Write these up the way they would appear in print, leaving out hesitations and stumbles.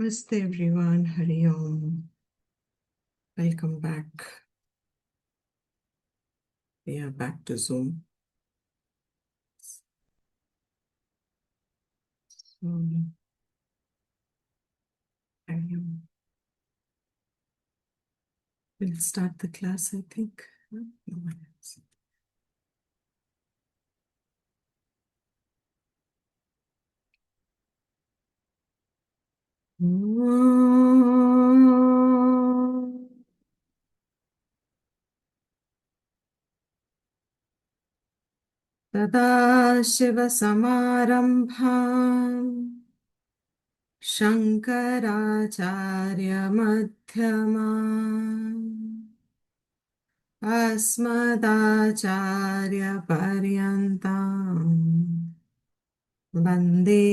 Namaste everyone, Hari Om. Welcome back. We are back to Zoom. Hari Om. We'll start the class, I think. No one else. सदाशिवसमारम्भाम् शङ्कराचार्यमध्यमाम् अस्मदाचार्यपर्यन्ताम् वन्दे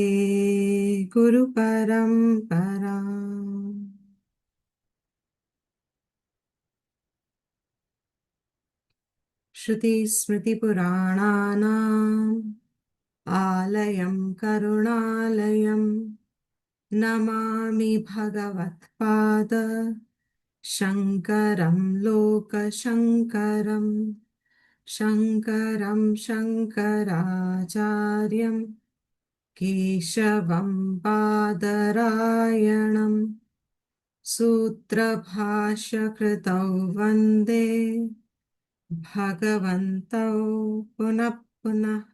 गुरुपरम्परा। श्रुतिस्मृतिपुराणानाम् आलयं करुणालयं नमामि भगवत्पाद शङ्करं लोकशङ्करं शङ्करं शङ्कराचार्यं केशवं बादरायणं सूत्रभाष्यकृतौ वन्दे भगवन्तौ पुनः पुनः।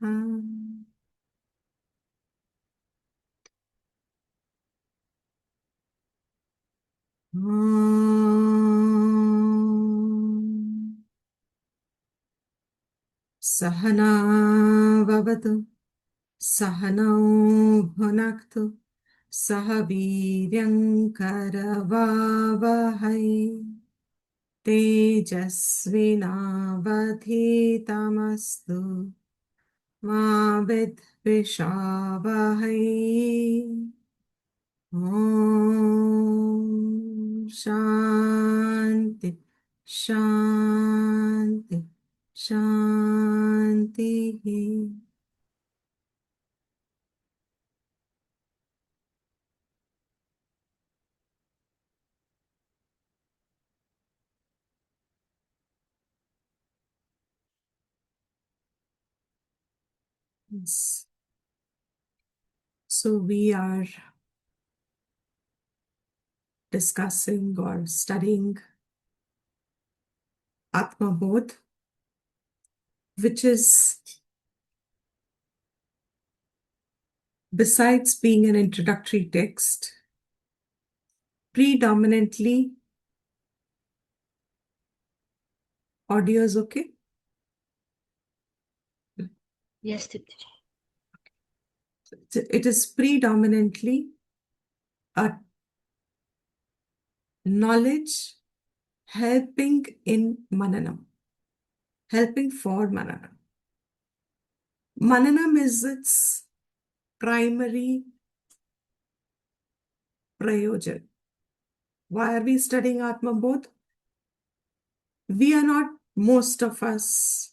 सहना भवतु सहनौ भुनक्तु सह वीर्यङ्करवावहै तेजस्विनावधीतमस्तु मा विद्विषावहै। ॐ शान्ति शान्ति शान्तिः। Yes. So we are discussing or studying Atma Bodh, which is, besides being an introductory text, predominantly, audio is okay? Yes, Dipti. It is predominantly a knowledge helping in Mananam, helping for Mananam. Mananam is its primary prayojan. Why are we studying Atma Bodh? We are not, most of us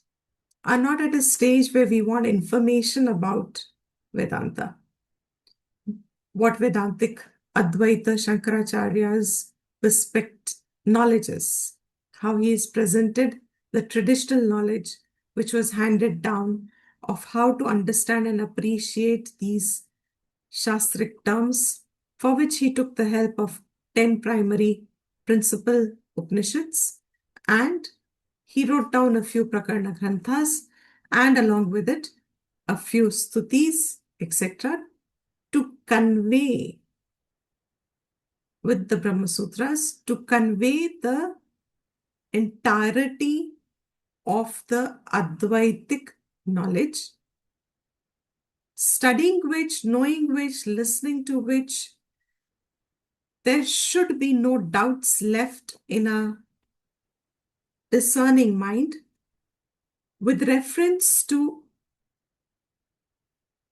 are not at a stage where we want information about Vedanta. What Vedantic Advaita Shankaracharya's knowledge is, how he is presented the traditional knowledge which was handed down of how to understand and appreciate these Shastric terms, for which he took the help of 10 primary principal Upanishads, and he wrote down a few Prakarana Granthas, and along with it, a few Stutis, etc., to convey with the Brahma Sutras, to convey the entirety of the Advaitic knowledge, studying which, knowing which, listening to which, there should be no doubts left in a discerning mind with reference to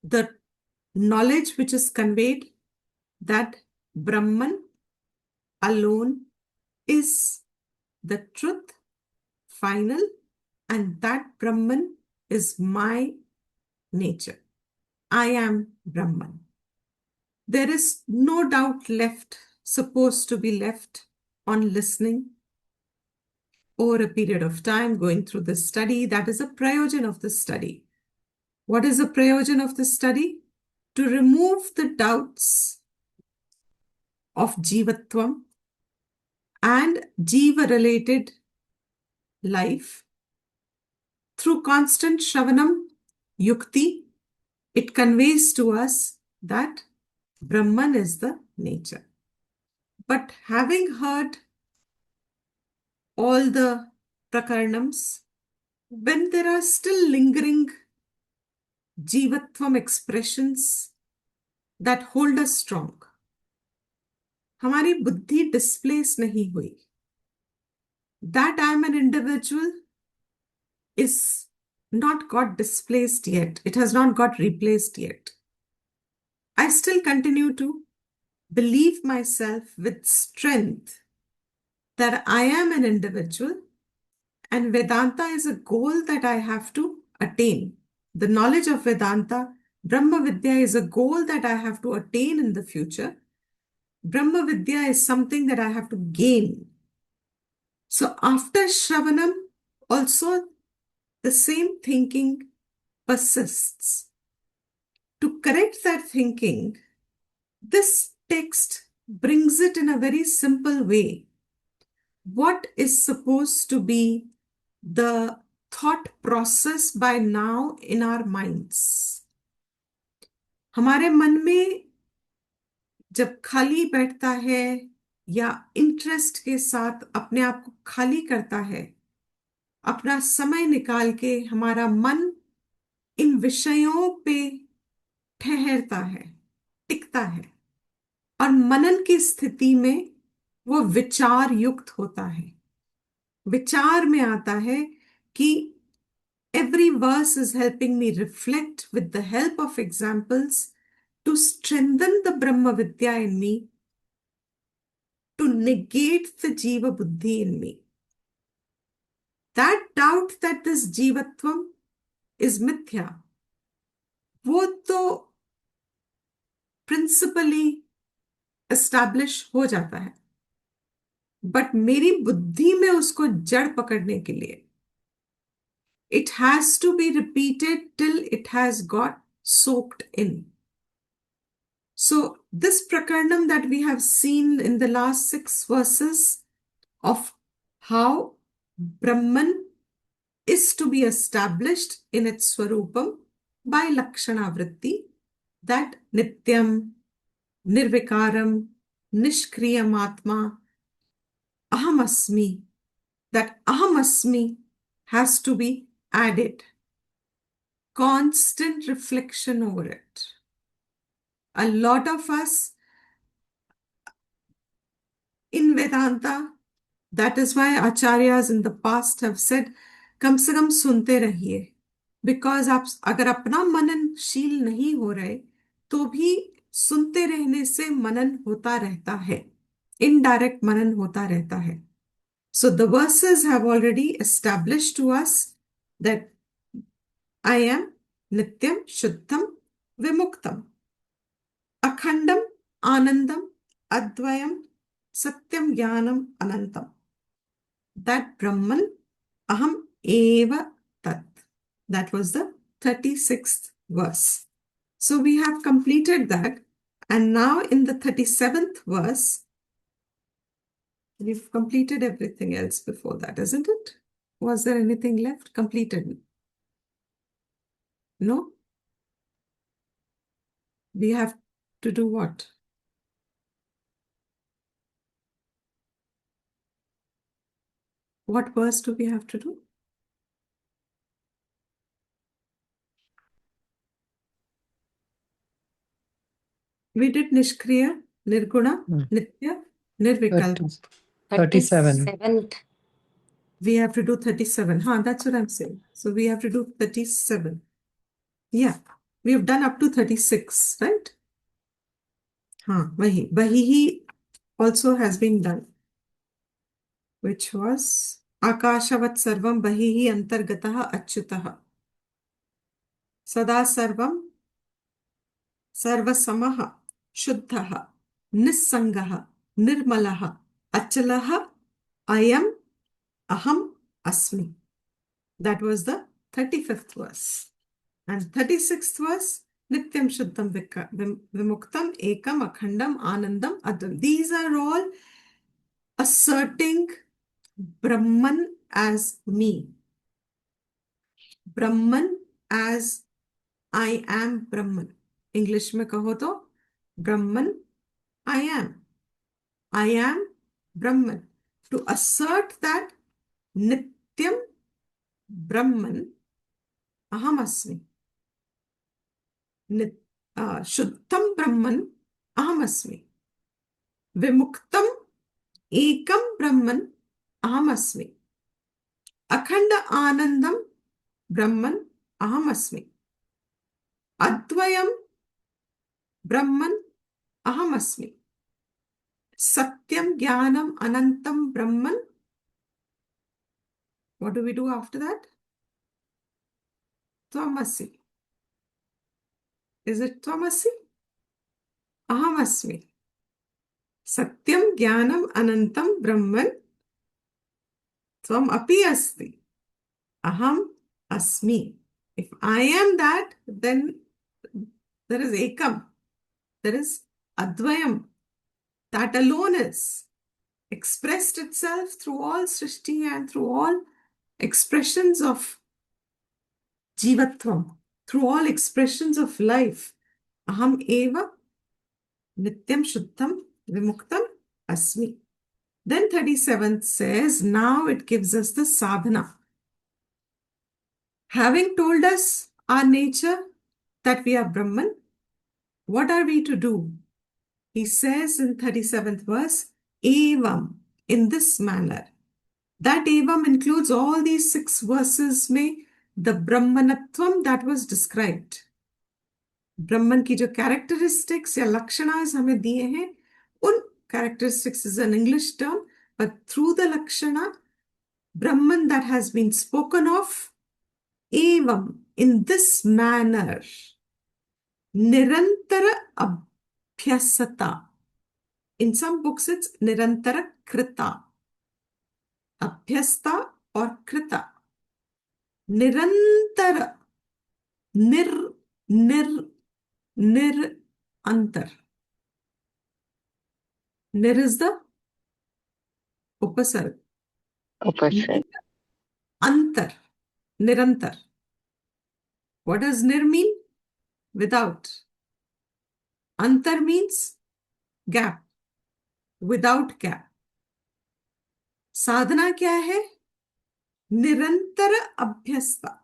the knowledge which is conveyed that Brahman alone is the truth, final, and that Brahman is my nature. I am Brahman. There is no doubt left, supposed to be left on listening over a period of time, going through the study. That is a prayojan of the study. What is the prayojan of the study? To remove the doubts of jivatvam and jiva-related life through constant shravanam, yukti. It conveys to us that Brahman is the nature. But having heard all the prakarnams, when there are still lingering jivatvam expressions that hold us strong, हमारी बुद्धि displace नहीं हुई, that I am an individual is not got displaced yet. It has not got replaced yet. I still continue to believe myself with strength that I am an individual and Vedanta is a goal that I have to attain. The knowledge of Vedanta, Brahma Vidya is a goal that I have to attain in the future. Brahma Vidya is something that I have to gain. So after Shravanam, also the same thinking persists. To correct that thinking, this text brings it in a very simple way. What is supposed to be the thought process by now in our minds? हमारे मन में जब खाली बैठता है या interest के साथ अपने आप को खाली करता है, अपना समय निकाल के हमारा मन इन विषयों पे ठहरता है, टिकता है और मनन की स्थिति में वो विचार युक्त होता है। विचार में आता है कि every verse is helping me reflect with the help of examples to strengthen the Brahma Vidya in me, to negate the Jiva Buddhi in me. That doubt that this Jivatvam is mithya, वो तो principally establish हो जाता है, but मेरी बुद्धि में उसको जड़ पकड़ने के लिए it has to be repeated till it has got soaked in. So this prakarnam that we have seen in the last 6 verses of how Brahman is to be established in its swarupam by lakshana vritti, that nityam, nirvikaram, nishkriyam atma, ahamasmi, that ahamasmi has to be added. Constant reflection over it. A lot of us in Vedanta, that is why acharyas in the past have said, कम से कम सुनते रहिए, because आप अगर अपना मननशील नहीं हो रहे तो भी सुनते रहने से मनन होता रहता है, इनडायरेक्ट मनन होता रहता है. So the verses have already established to us that I am Nityam, Shuddham, Vimuktam, Akhandam, Anandam, Advayam, Satyam, Jnanam, Anantam. That Brahman, Aham Eva Tat. That was the 36th verse. So we have completed that. And now in the 37th verse, we've completed everything else before that, isn't it? Was there anything left? Completed? No? We have to do what? What verse do we have to do? We did Nishkriya, Nirguna, Nitya, Nirvikalpa. 37. 37th. We have to do 37. That's what I'm saying. So we have to do 37. Yeah, we have done up to 36, right? Vahihi also has been done, which was Akashavat Sarvam Bahihi Antargataha Achyutaha Sada Sarvam Sarvasamaha शुद्धः, निस्सङ्गः, निर्मलः, अचलः, अयम्, अहम्, अस्मि. That was the 35th verse. And 36th verse, Nityam Shuddham Vimuktam Ekam Akhandam Anandam Advam. These are all asserting Brahman as me. Brahman as I am Brahman. English में कहो तो Brahman I am. I am Brahman. To assert that Nityam Brahman Aham Asmi. शुद्धम ब्रह्मन अहम अस्मि. विमुक्तम एकम ब्रह्मन अहम अस्मि. अखंड आनंदम ब्रह्मन अहम अस्मि. अद्वयम ब्रह्मन अहम अस्मि. सत्यम ज्ञानम अनंतम ब्रह्मन. What do we do after that? त्वमसि. Is it त्वमसि? अहम अस्मि. सत्यम ज्ञानम अनंतम ब्रह्मन. त्वम अपि अस्ति. Aham asmi. If I am that, then there is ekam. There is advayam. That alone is expressed itself through all srishti and through all expressions of jivatvam, through all expressions of life. Aham eva nityam shuddham vimuktam asmi. Then 37th says, now it gives us the sadhana. Having told us our nature, that we are Brahman, what are we to do? He says in 37th verse, Evam, in this manner. That Evam includes all these 6 verses में the Brahmanatvam that was described. Brahman की जो characteristics या लक्षणास हमें दिए हैं, उन characteristics is an English term, but through the lakshana, Brahman that has been spoken of, Evam, in this manner, Nirantara Abhyasata. In some books, it's Nirantara Krita. Abhyasta or Krita. Nirantara. Nir, antar. Nir is the upasarg. Upasarg. Antar. Nirantar. What does nir mean? Without. Antar means gap. Without gap. साधना क्या है? निरंतर अभ्यस्ता.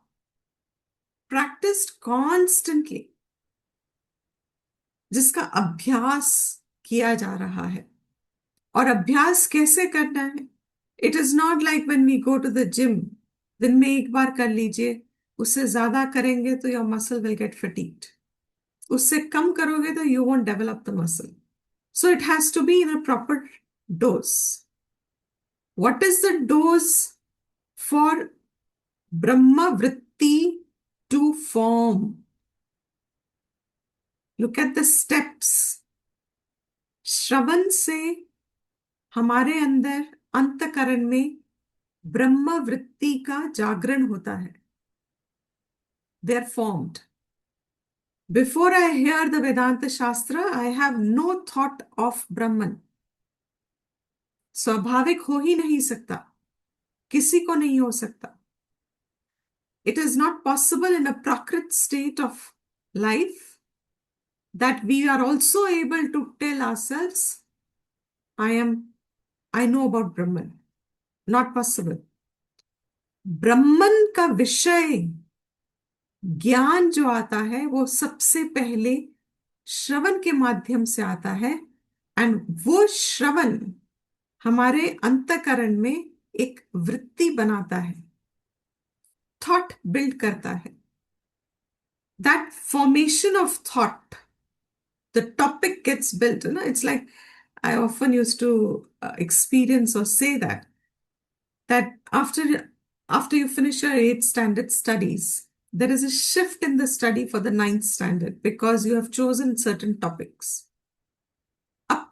Practiced constantly. जिसका अभ्यास किया जा रहा है. और अभ्यास कैसे करना है? It is not like when we go to the gym. दिन में एक बार कर लीजिए. उससे ज्यादा करेंगे तो your muscle will get fatigued. उससे कम करोगे तो you won't develop the muscle. So it has to be in a proper dose. What is the dose for Brahma Vritti to form? Look at the steps. श्रवण से हमारे अंदर अंतकरण में ब्रह्म वृत्ति का जागरण होता है. They are formed. Before I hear the Vedanta Shastra, I have no thought of Brahman. स्वाभाविक हो ही नहीं सकता. किसी को नहीं हो सकता. It is not possible in a prakrit state of life that we are also able to tell ourselves, I know about Brahman. Not possible. ब्रह्मन का विषय ज्ञान जो आता है वो सबसे पहले श्रवण के माध्यम से आता है. एंड वो श्रवण हमारे अंतकरण में एक वृत्ति बनाता है. थॉट बिल्ड करता है. That formation of thought, the topic gets built. It's like I often used to experience or say that after you finish your 8th standard studies, there is a shift in the study for the 9th standard because you have chosen certain topics.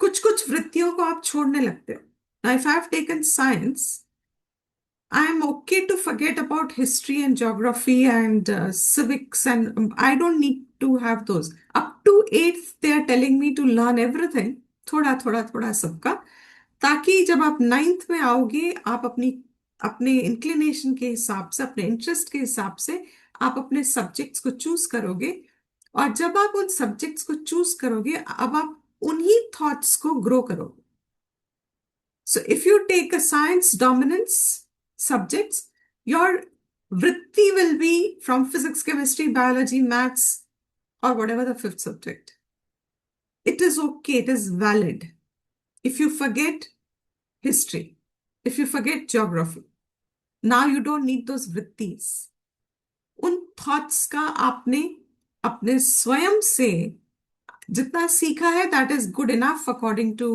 कुछ कुछ वृत्तियों को आप छोड़ने लगते हो। If I have taken science, I am okay to forget about history and geography and civics, and I don't need to have those. Up to eighth, they are telling me to learn everything, थोड़ा थोड़ा थोड़ा सबका, ताकि जब आप ninth में आओगे, आप अपनी अपने इंक्लिनेशन के हिसाब से, अपने इंटरेस्ट के हिसाब से आप अपने सब्जेक्ट्स को चूज करोगे। और जब आप उन सब्जेक्ट्स को चूज करोगे, अब आप उन्हीं थॉट्स को ग्रो करोगे। So if you take a science dominance subjects, your vritti will be from physics, chemistry, biology, maths, or whatever the fifth subject. It is okay, it is valid. If you forget history, if you forget geography, now you don't need those vrittis. उन thoughts का आपने अपने स्वयं से जितना सीखा है, that is good enough according to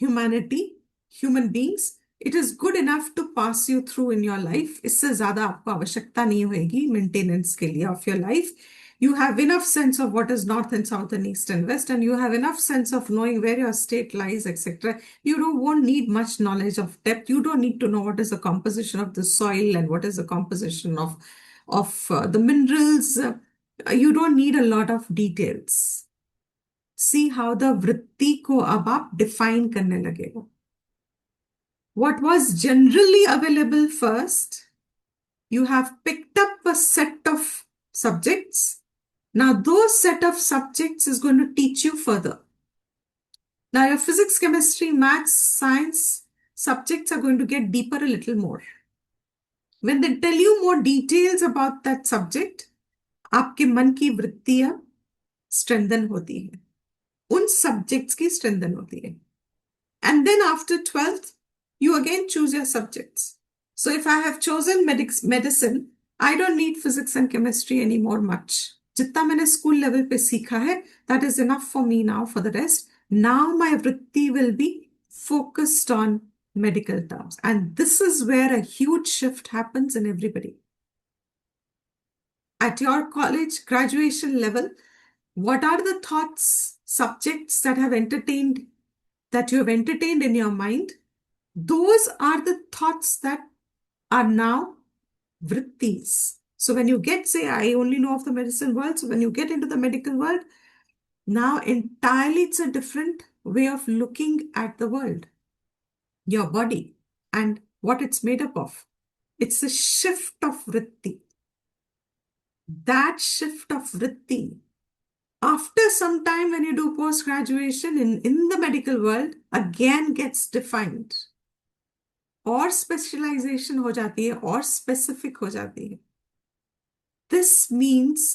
humanity, human beings. It is good enough to pass you through in your life. इससे ज्यादा आपको आवश्यकता नहीं होगी मेंटेनेंस के लिए of your life. You have enough sense of what is north and south and east and west, and you have enough sense of knowing where your state lies, etc. You won't need much knowledge of depth. You don't need to know what is the composition of the soil and what is the composition of the minerals. You don't need a lot of details. See how the vritti को अब आप define करने लगेगा. What was generally available first, you have picked up a set of subjects. Now those set of subjects is going to teach you further. Now your physics, chemistry, maths, science subjects are going to get deeper a little more. When they tell you more details about that subject, आपके मन की वृत्तियां strengthen होती है, उन subjects की strengthen होती है. And then after 12th, you again choose your subjects. So if I have chosen medicine, I don't need physics and chemistry anymore much. जितना मैंने स्कूल लेवल पे सीखा है, that is enough for me now for the rest. Now my vritti will be focused on medical terms. And this is where a huge shift happens in everybody. At your college graduation level, what are the thoughts, subjects that you have entertained in your mind? Those are the thoughts that are now vrittis. So when you get, say, I only know of the medicine world. So when you get into the medical world, now entirely it's a different way of looking at the world, your body, and what it's made up of. It's a shift of vritti. That shift of vritti, after some time when you do post-graduation in the medical world, again gets defined. और specialisation हो जाती है और specific हो जाती है. This means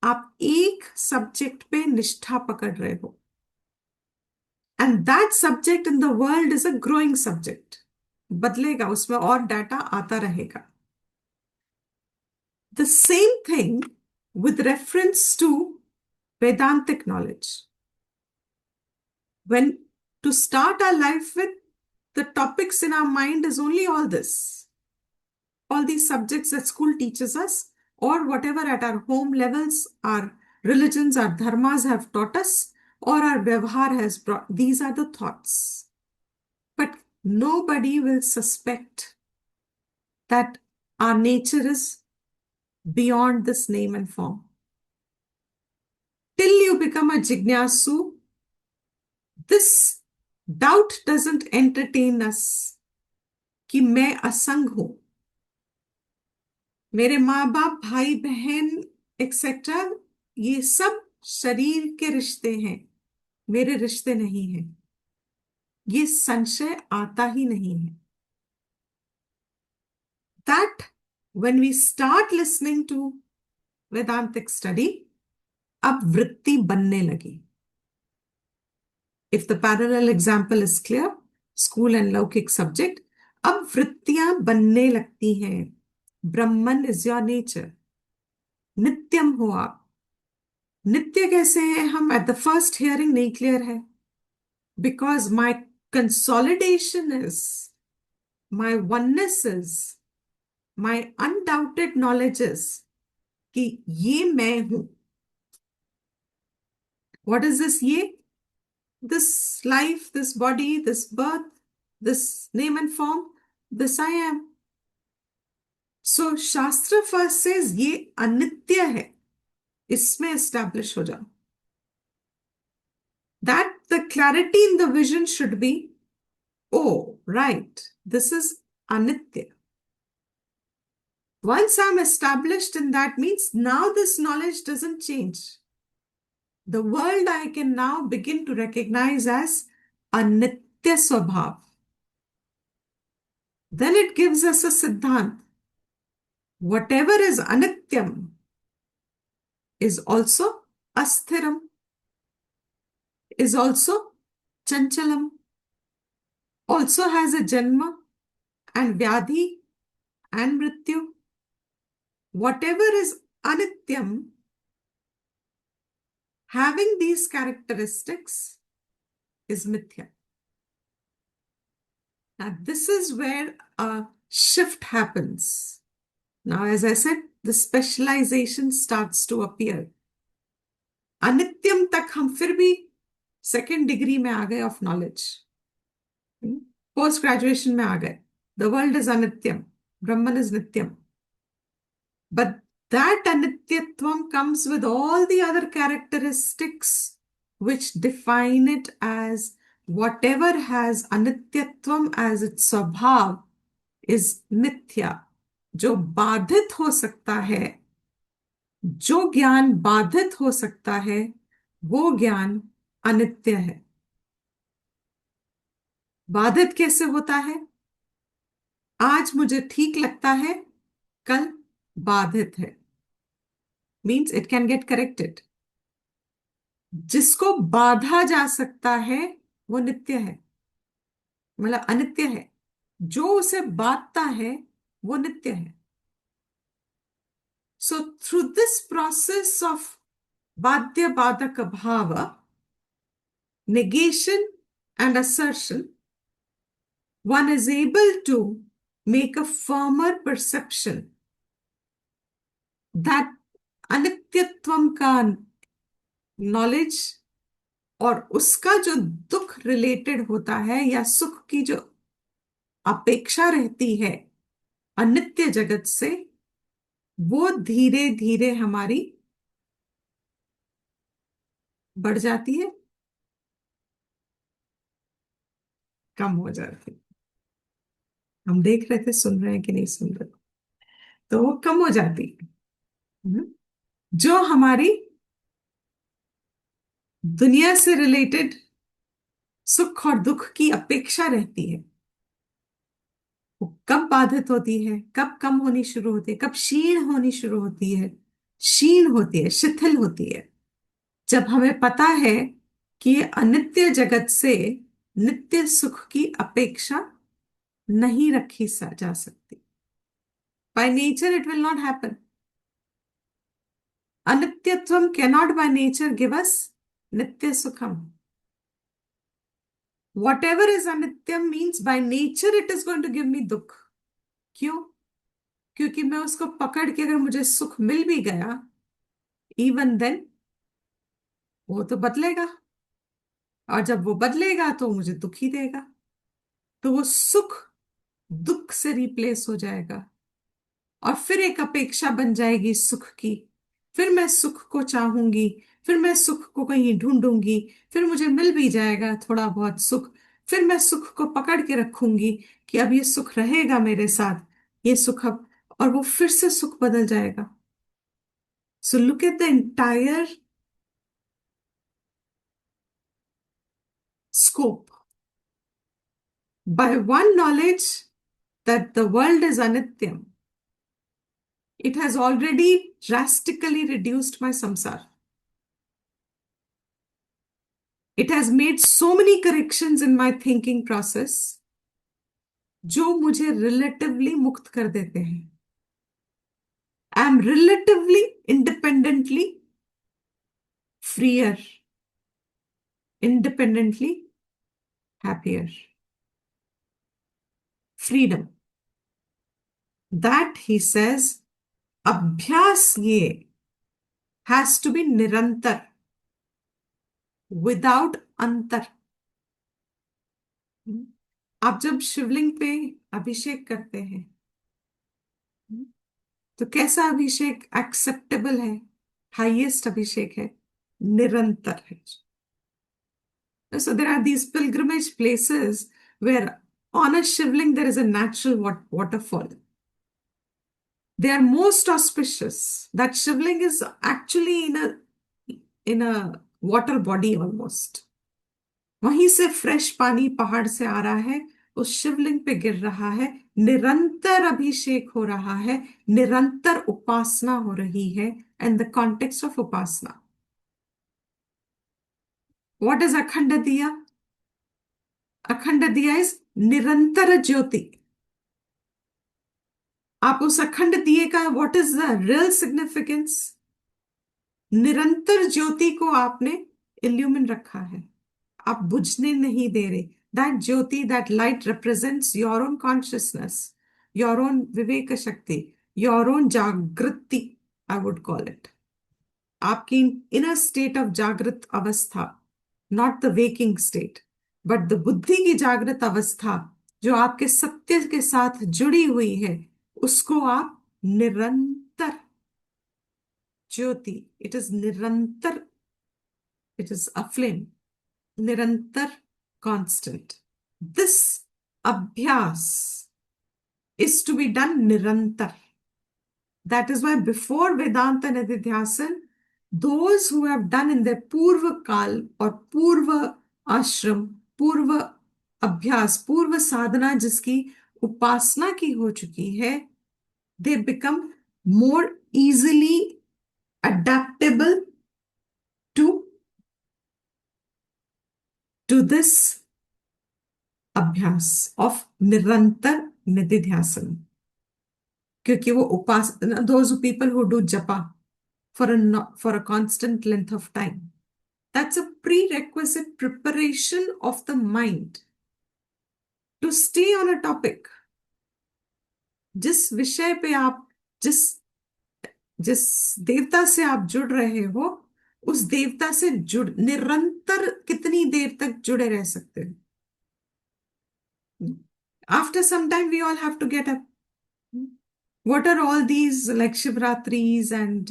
आप एक सब्जेक्ट पे निष्ठा पकड़ रहे हो, and that subject in the world is a growing subject. बदलेगा, उसमें और डाटा आता रहेगा. The same thing with reference to Vedantic knowledge. When to start our life with, the topics in our mind is only all this. All these subjects that school teaches us, or whatever at our home levels, our religions, our dharmas have taught us, or our vyavhar has brought. These are the thoughts. But nobody will suspect that our nature is beyond this name and form. Till you become a jignasu, this doubt doesn't entertain us कि मैं असंग हूं. मेरे माँ बाप, भाई बहन, etcetera, ये सब शरीर के रिश्ते हैं, मेरे रिश्ते नहीं हैं. ये संशय आता ही नहीं है. That when we start listening to Vedantic study, अब वृत्ति बनने लगी. If the parallel example is clear, school and लौकिक subject, अब वृत्तियां बनने लगती हैं. Brahman is your nature. नित्यम हो आप. नित्य कैसे हैं हम? एट द फर्स्ट हियरिंग नहीं क्लियर है. Because my consolidation is, my oneness is, my undoubted knowledge is कि ये मैं हूं. What is this? ये this life, this body, this birth, this name and form, this I am. So Shastra first says ये अनित्य है, इसमें establish हो जाओ. That the clarity in the vision should be, oh, right, this is anitya. Once I'm established in that means now this knowledge doesn't change. The world I can now begin to recognize as anitya swabhav. Then it gives us a siddhant. Whatever is anityam is also asthiram, is also chanchalam, also has a janma and vyadhi and mrityu. Whatever is anityam, having these characteristics, is mithya. Now, this is where a shift happens. Now, as I said, the specialization starts to appear. अनित्यम तक हम फिर भी second degree में आ गए of knowledge, post graduation में आ गए. The world is anityam, Brahman is nityam. But that anityatvam comes with all the other characteristics which define it as whatever has anityatvam as its स्वभाव is mithya. जो बाधित हो सकता है, जो ज्ञान बाधित हो सकता है, वो ज्ञान अनित्य है. बाधित कैसे होता है? आज मुझे ठीक लगता है, कल बाधित है. Means it can get corrected. जिसको बाधा जा सकता है वो नित्य है, मतलब अनित्य है. जो उसे बाधता है वो नित्य है. So through this process of बाध्य बाधक भाव, negation and assertion, one is able to make a firmer perception that अनित्यत्वम का नॉलेज और उसका जो दुख रिलेटेड होता है या सुख की जो अपेक्षा रहती है अनित्य जगत से, वो धीरे धीरे हमारी बढ़ जाती है, कम हो जाती है. हम देख रहे थे, सुन रहे हैं कि नहीं सुन रहे, तो वो कम हो जाती है. जो हमारी दुनिया से रिलेटेड सुख और दुख की अपेक्षा रहती है, वो कब बाधित होती है, कब कम होनी शुरू होती है, कब क्षीण होनी शुरू होती है. क्षीण होती है, शिथिल होती है, जब हमें पता है कि ये अनित्य जगत से नित्य सुख की अपेक्षा नहीं रखी जा सकती. By nature it will not happen. Anityatvam cannot by nature give us nitya sukham. Whatever is anityam means by nature it is going to give me दुख. क्यों? क्योंकि मैं उसको पकड़ के अगर मुझे सुख मिल भी गया, even then वो तो बदलेगा, और जब वो बदलेगा तो मुझे दुख ही देगा. तो वो सुख दुख से रिप्लेस हो जाएगा और फिर एक अपेक्षा बन जाएगी सुख की. फिर मैं सुख को चाहूंगी, फिर मैं सुख को कहीं ढूंढूंगी, फिर मुझे मिल भी जाएगा थोड़ा बहुत सुख, फिर मैं सुख को पकड़ के रखूंगी कि अब ये सुख रहेगा मेरे साथ, ये सुख अब, और वो फिर से सुख बदल जाएगा. So look at the entire scope. By one knowledge that the world is anityam, it has already drastically reduced my samsara. It has made so many corrections in my thinking process जो मुझे relatively मुक्त कर देते हैं. I am relatively independently freer, independently happier. Freedom. That, he says, abhyas ye has to be nirantar, without अंतर। आप जब शिवलिंग पे अभिषेक करते हैं, तो कैसा अभिषेक एक्सेप्टेबल है? हाईएस्ट अभिषेक है, निरंतर है। So there are these pilgrimage places where on a shivling there is a natural waterfall. They are most auspicious. That shivling is actually in a water body almost. वहीं से फ्रेश पानी पहाड़ से आ रहा है, उस शिवलिंग पे गिर रहा है, निरंतर अभिषेक हो रहा है, निरंतर उपासना हो रही है। And the context of Upasana, what is अखंड दिया? अखंड दिया इज निरंतर ज्योति। आप उस अखंड दिए का what is the real significance? निरंतर ज्योति को आपने इल्यूमिन रखा है, आप बुझने नहीं दे रहे। That jyoti, that light represents your own consciousness, your own vivek shakti, your own jagriti, I would call it. आपकी inner state of jagrit avastha, not the waking state, but the buddhi की जागृत अवस्था जो आपके सत्य के साथ जुड़ी हुई है, उसको आप निरंतर ज्योति, इट इज निरंतर, इट इज अ फ्लेम, निरंतर, कांस्टेंट। दिस अभ्यास is to be done nirantar. That is why before Vedanta Nididhyasan, those who have done in their Purva Kal or Purva Ashram, Purva Abhyas, Purva Sadhana जिसकी उपासना की हो चुकी है, they become more easily adaptable to this अभ्यास of निरंतर निधिध्यासन। क्योंकि वो उपासना, those people who do japa for a constant length of time, that's a prerequisite preparation of the mind to stay on a topic। जिस विषय पे आप, जिस जिस देवता से आप जुड़ रहे हो, उस देवता से जुड़ निरंतर कितनी देर तक जुड़े रह सकते हो? After some time we all have to get up. What are all these like Shivratris and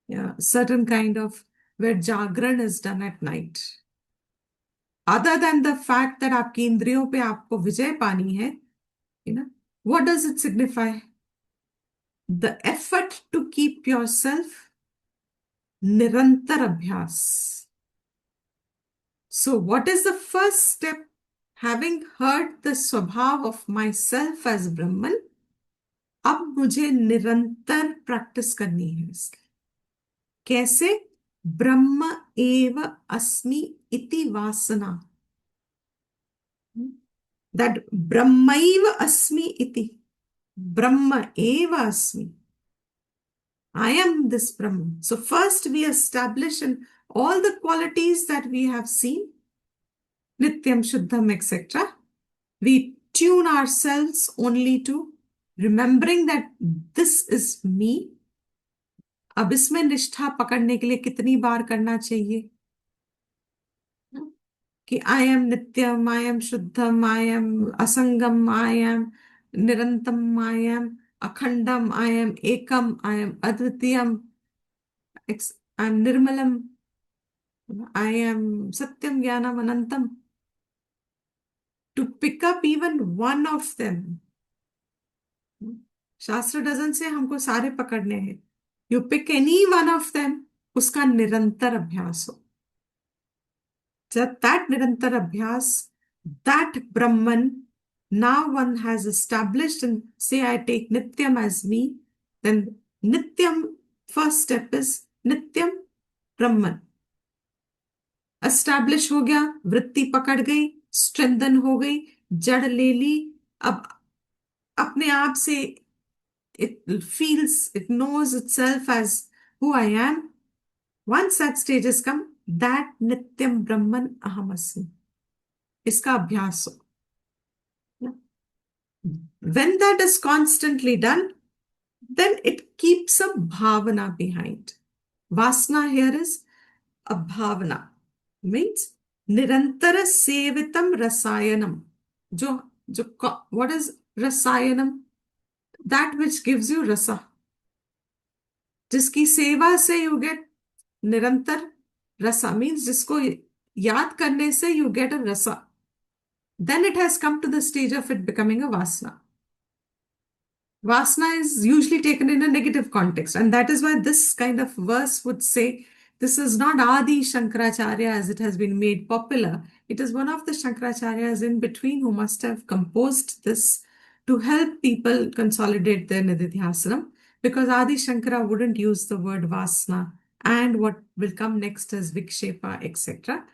yeah, certain kind of where Jagran is done at night? Other than the fact that आपकी इंद्रियों पे आपको विजय पानी है, you know, what does it signify? The effort to keep yourself निरंतर अभ्यास। So what is the first step? Having heard the स्वभाव of myself as Brahman, अब मुझे निरंतर प्रैक्टिस करनी है इसकी। कैसे? ब्रह्म एव अस्मि इति वासना, दैट ब्रह्मैव अस्मि इति, ब्रह्म एव अस्मि, I am this Brahman. So first we establish in all the qualities that we have seen, Nityam, Shuddham, etc. We tune ourselves only to remembering that this is me. अब इसमें निष्ठा पकड़ने के लिए कितनी बार करना चाहिए कि I am nityam, I am shuddham, I am asangam, I am nirantam, I am akhandam, I am ekam, I am advitiyam, I am nirmalam, I am satyam jnanam anantam. To pick up even one of them, शास्त्र डजन से हमको सारे पकड़ने हैं। You pick any one of them, उसका निरंतर अभ्यास हो। जब that निरंतर अभ्यास, that Brahman, now one has established, and say I take Nityam as me, then Nityam, first step is Nityam Brahman। Establish हो गया, वृत्ति पकड़ गई, स्ट्रेंथन हो गई, जड़ ले ली। अब अपने आप से it feels, it knows itself as who I am. Once that stage has come, that नित्यम ब्रह्मन अहम अस्मि, इसका अभ्यास हो। When that is constantly done, then it keeps a bhavana behind. Vasana here is a bhavana. Means nirantara sevitam rasayanam. जो जो what is rasayanam? That which gives you rasa. जिसकी सेवा से यू गेट निरंतर रसा, मीन्स जिसको याद करने से यू गेट अ रसा, then it has come to the stage of it becoming a vasana. Vasana is usually taken in a negative context, and that is why this kind of verse would say this is not Adi Shankaracharya as it has been made popular. It is one of the Shankaracharyas in between who must have composed this to help people consolidate their Nididhyasana, because Adi Shankara wouldn't use the word Vasana, and what will come next is Vikshepa, etc.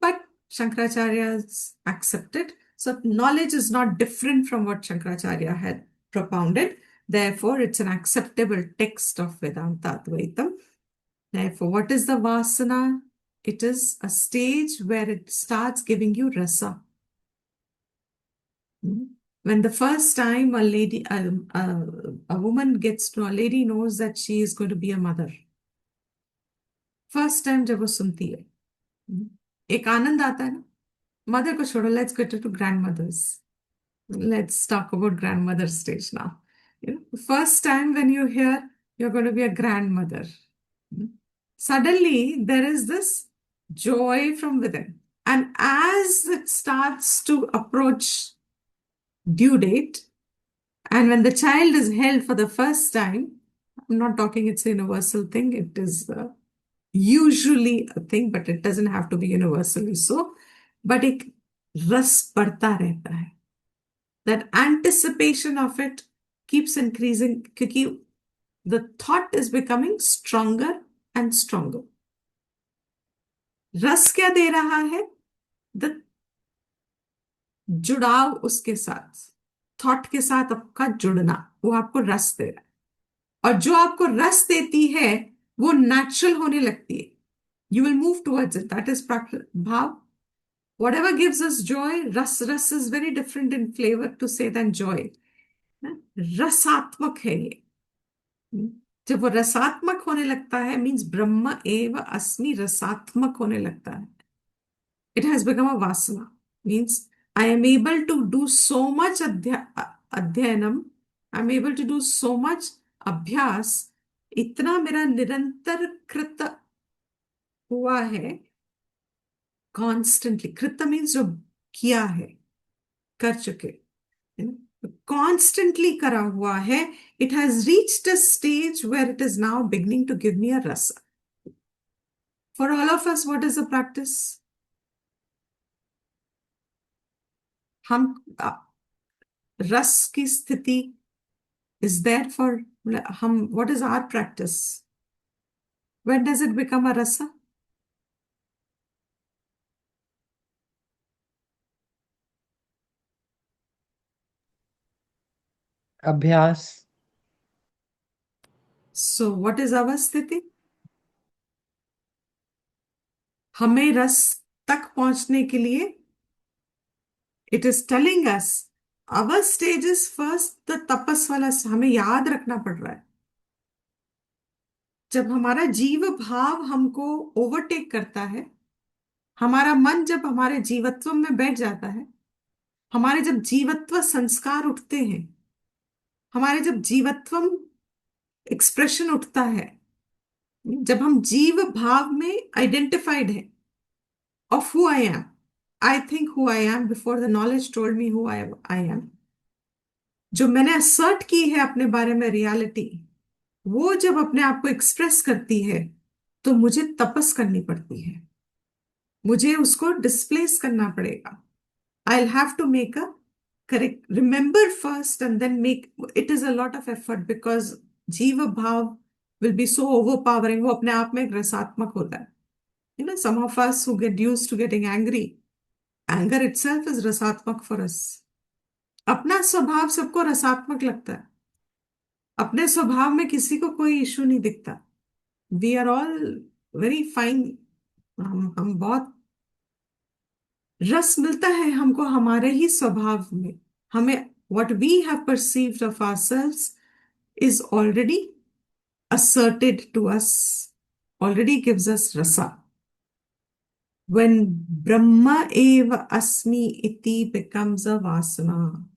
But Shankaracharya accepted. So knowledge is not different from what Shankaracharya had propounded. Therefore, it's an acceptable text of Vedanta Advaitam. Therefore, what is the Vasana? It is a stage where it starts giving you rasa. When the first time a woman gets to, a lady knows that she is going to be a mother. First time जब वो सुनती है, एक आनंद आता है ना. Mother को छोड़ो, let's get to grandmothers. Let's talk about grandmother stage now. First time when you hear you're going to be a grandmother, suddenly there is this joy from within. And as it starts to approach due date, and when the child is held for the first time, I'm not talking it's a universal thing, it is usually a thing, but it doesn't have to be universally so. But एक रस बढ़ता रहता है. That anticipation of it keeps increasing because the thought is becoming stronger and stronger. रस क्या दे रहा है? The जुड़ाव उसके साथ, थॉट के साथ आपका जुड़ना, वो आपको रस दे रहा है. और जो आपको रस देती है वो नेचुरल होने लगती है. You will move towards it. That is bhav. Whatever gives us joy, ras is very different in flavor to say than joy. रसात्मक है ये. जब वो रसात्मक होने लगता है, मीन्स ब्रह्म एव अस्मि रसात्मक होने लगता है. It has become a vasana. Means I am able to do so much adhyanam. I am able to do so much abhyas. इतना मेरा निरंतर कृत हुआ है. Constantly. कृत मीन्स जो किया है, कर चुके. Constantly करा हुआ है. It has reached a stage where it is now beginning to give me a rasa. For all of us, what is the practice? हम रस की स्थिति is there for हम. What is our practice? When does it become a rasa? अभ्यास. So what is our स्थिति? हमें रस तक पहुंचने के लिए it is telling us our stage is first the tapas वाला. हमें याद रखना पड़ रहा है. जब हमारा जीव भाव हमको ओवरटेक करता है, हमारा मन जब हमारे जीवत्व में बैठ जाता है, हमारे जब जीवत्व संस्कार उठते हैं, हमारे जब जीवत्व एक्सप्रेशन उठता है, जब हम जीव भाव में आइडेंटिफाइड है of who I am. I think who I am before the knowledge told me who I am. जो मैंने असर्ट की है अपने बारे में रियलिटी, वो जब अपने आप को एक्सप्रेस करती है तो मुझे तपस करनी पड़ती है. मुझे उसको डिस्प्लेस करना पड़ेगा. I'll have to make a correct, remember first and then make. It is a lot of effort because जीव भाव will be so overpowering. वो अपने आप में एक रसात्मक होता है. Some of us who get used to getting angry, anger itself is रसात्मक for us. अपना स्वभाव सबको रसात्मक लगता है. अपने स्वभाव में किसी को कोई इशू नहीं दिखता. We are all very fine. हम बहुत रस मिलता है हमको हमारे ही स्वभाव में. हमें what we have perceived of ourselves is already asserted to us, already gives us rasa. When Brahma eva asmi iti becomes a vasana,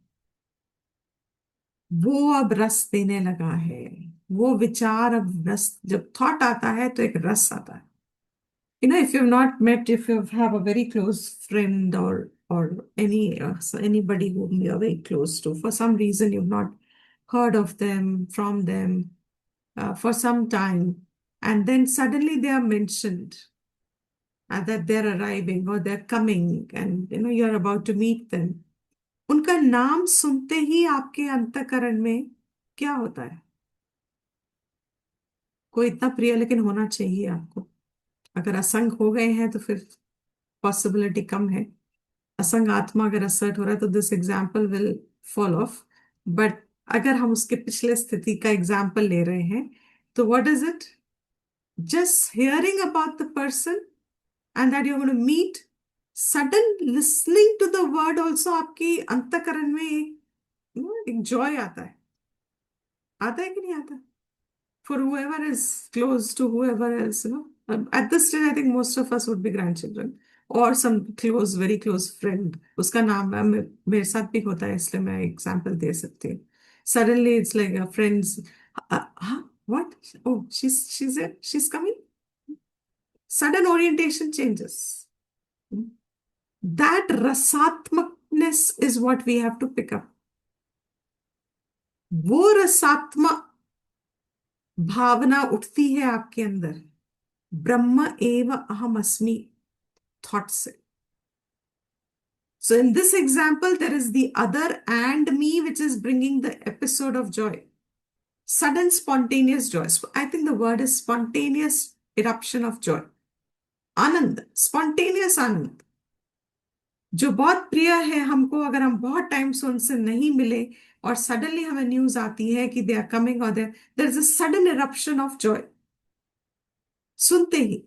वो अब रस देने लगा है। वो विचार अब रस, जब थॉट आता है तो एक रस आता है। If you've not met, if you have a very close friend or anybody whom you're very close to, for some reason you've not heard of them, from them, for some time, and then suddenly they are mentioned, that they're arriving or they're coming, and you're about to meet them. उनका नाम सुनते ही आपके अंतःकरण में क्या होता है? कोई इतना प्रिय लेकिन होना चाहिए आपको। अगर असंग हो गए हैं तो फिर पॉसिबिलिटी कम है। असंग आत्मा अगर असर्ट हो रहा है तो this example will fall of. But अगर हम उसके पिछले स्थिति का एग्जाम्पल ले रहे हैं, तो what is it? Just hearing about the person and that you are going to meet, sudden listening to the word also, आपकी अंतःकरण में एक जॉय आता है। आता है कि नहीं आता? For whoever is close to whoever else, at this stage, I think most of us would be grandchildren or some close, very close friend. उसका नाम है, मेरे साथ भी होता है, इसलिए मैं एग्जांपल दे सकती हूँ। Suddenly, it's like a friend's. What? Oh, she's there. She's coming. Sudden orientation changes. That रसात्मकness is what we have to pick up. वो रसात्मक भावना उठती है आपके अंदर, ब्रह्म एव अहम अस्मि थॉट से। So in this example, there is the other and me, which is bringing the episode of joy. Sudden spontaneous joy. I think the word is spontaneous eruption of joy. Anand, spontaneous आनंद, जो बहुत प्रिय है हमको। अगर हम बहुत time से उनसे नहीं मिले और सडनली हमें न्यूज आती है कि दे आर कमिंग और there is a sudden eruption of joy. सुनते ही,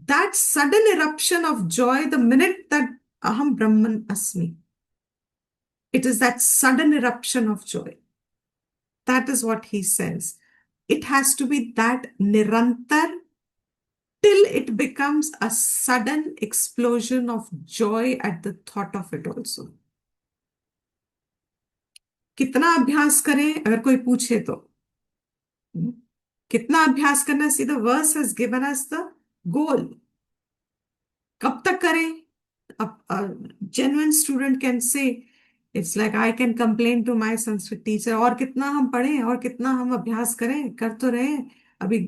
that sudden eruption of joy, the minute that aham brahman asmi, it is that sudden eruption of joy. That is what he says. It has to be that nirantar till it becomes a sudden explosion of joy at the thought of it also. कितना अभ्यास करें, अगर कोई पूछे तो? कितना अभ्यास करना? See the verse has given us the goal. कब तक करें? A genuine student can say, it's like I can complain to my Sanskrit teacher, और कितना हम पढ़ें और कितना हम अभ्यास करें, कर तो रहे हैं अभी,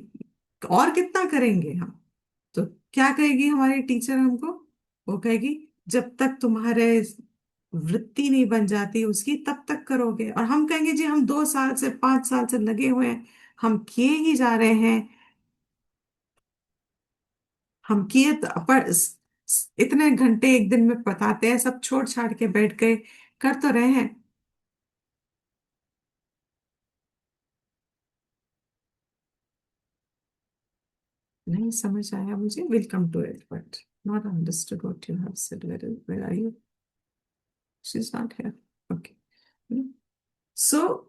और कितना करेंगे हम? तो क्या कहेगी हमारी टीचर हमको? वो कहेगी, जब तक तुम्हारे वृत्ति नहीं बन जाती उसकी, तब तक करोगे। और हम कहेंगे, जी हम 2 साल से 5 साल से लगे हुए हैं, हम किए ही जा रहे हैं, हम किए पर इतने घंटे एक दिन में बताते हैं, सब छोड़ छाड़ के बैठ गए, कर तो रहे हैं। नहीं समझ आया मुझे, will come to it, but not understood what you have said. Where are you? She is not here. Okay. So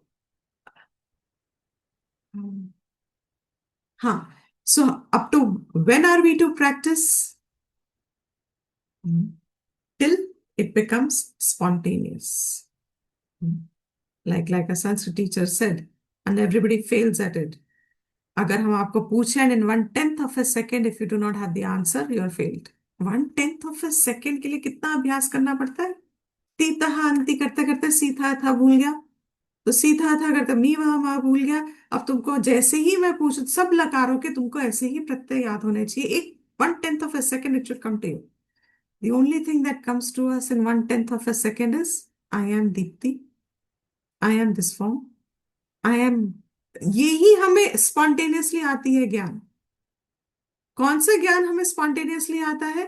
हाँ, so up to when are we to practice? Till it becomes spontaneous. Like a Sanskrit teacher said, and everybody fails at it. अगर हम आपको पूछें and in 1/10 of a second, if you do not have the answer, you are failed. 1/10 of a second के लिए कितना अभ्यास करना पड़ता है? तीता अंति करते करते सीधा था भूल गया, तो सीधा था करते मी वहां वहां भूल गया। अब तुमको जैसे ही मैं पूछूं, सब लकारों के तुमको ऐसे ही प्रत्यय याद होने चाहिए। एक 1/10 of a second it should come to you. The only thing that comes to us in 1/10 of a second is, I am Deepti, I am this form, I am। यही हमें स्पॉन्टेनियसली आती है ज्ञान। कौन सा ज्ञान हमें स्पॉन्टेनियसली आता है?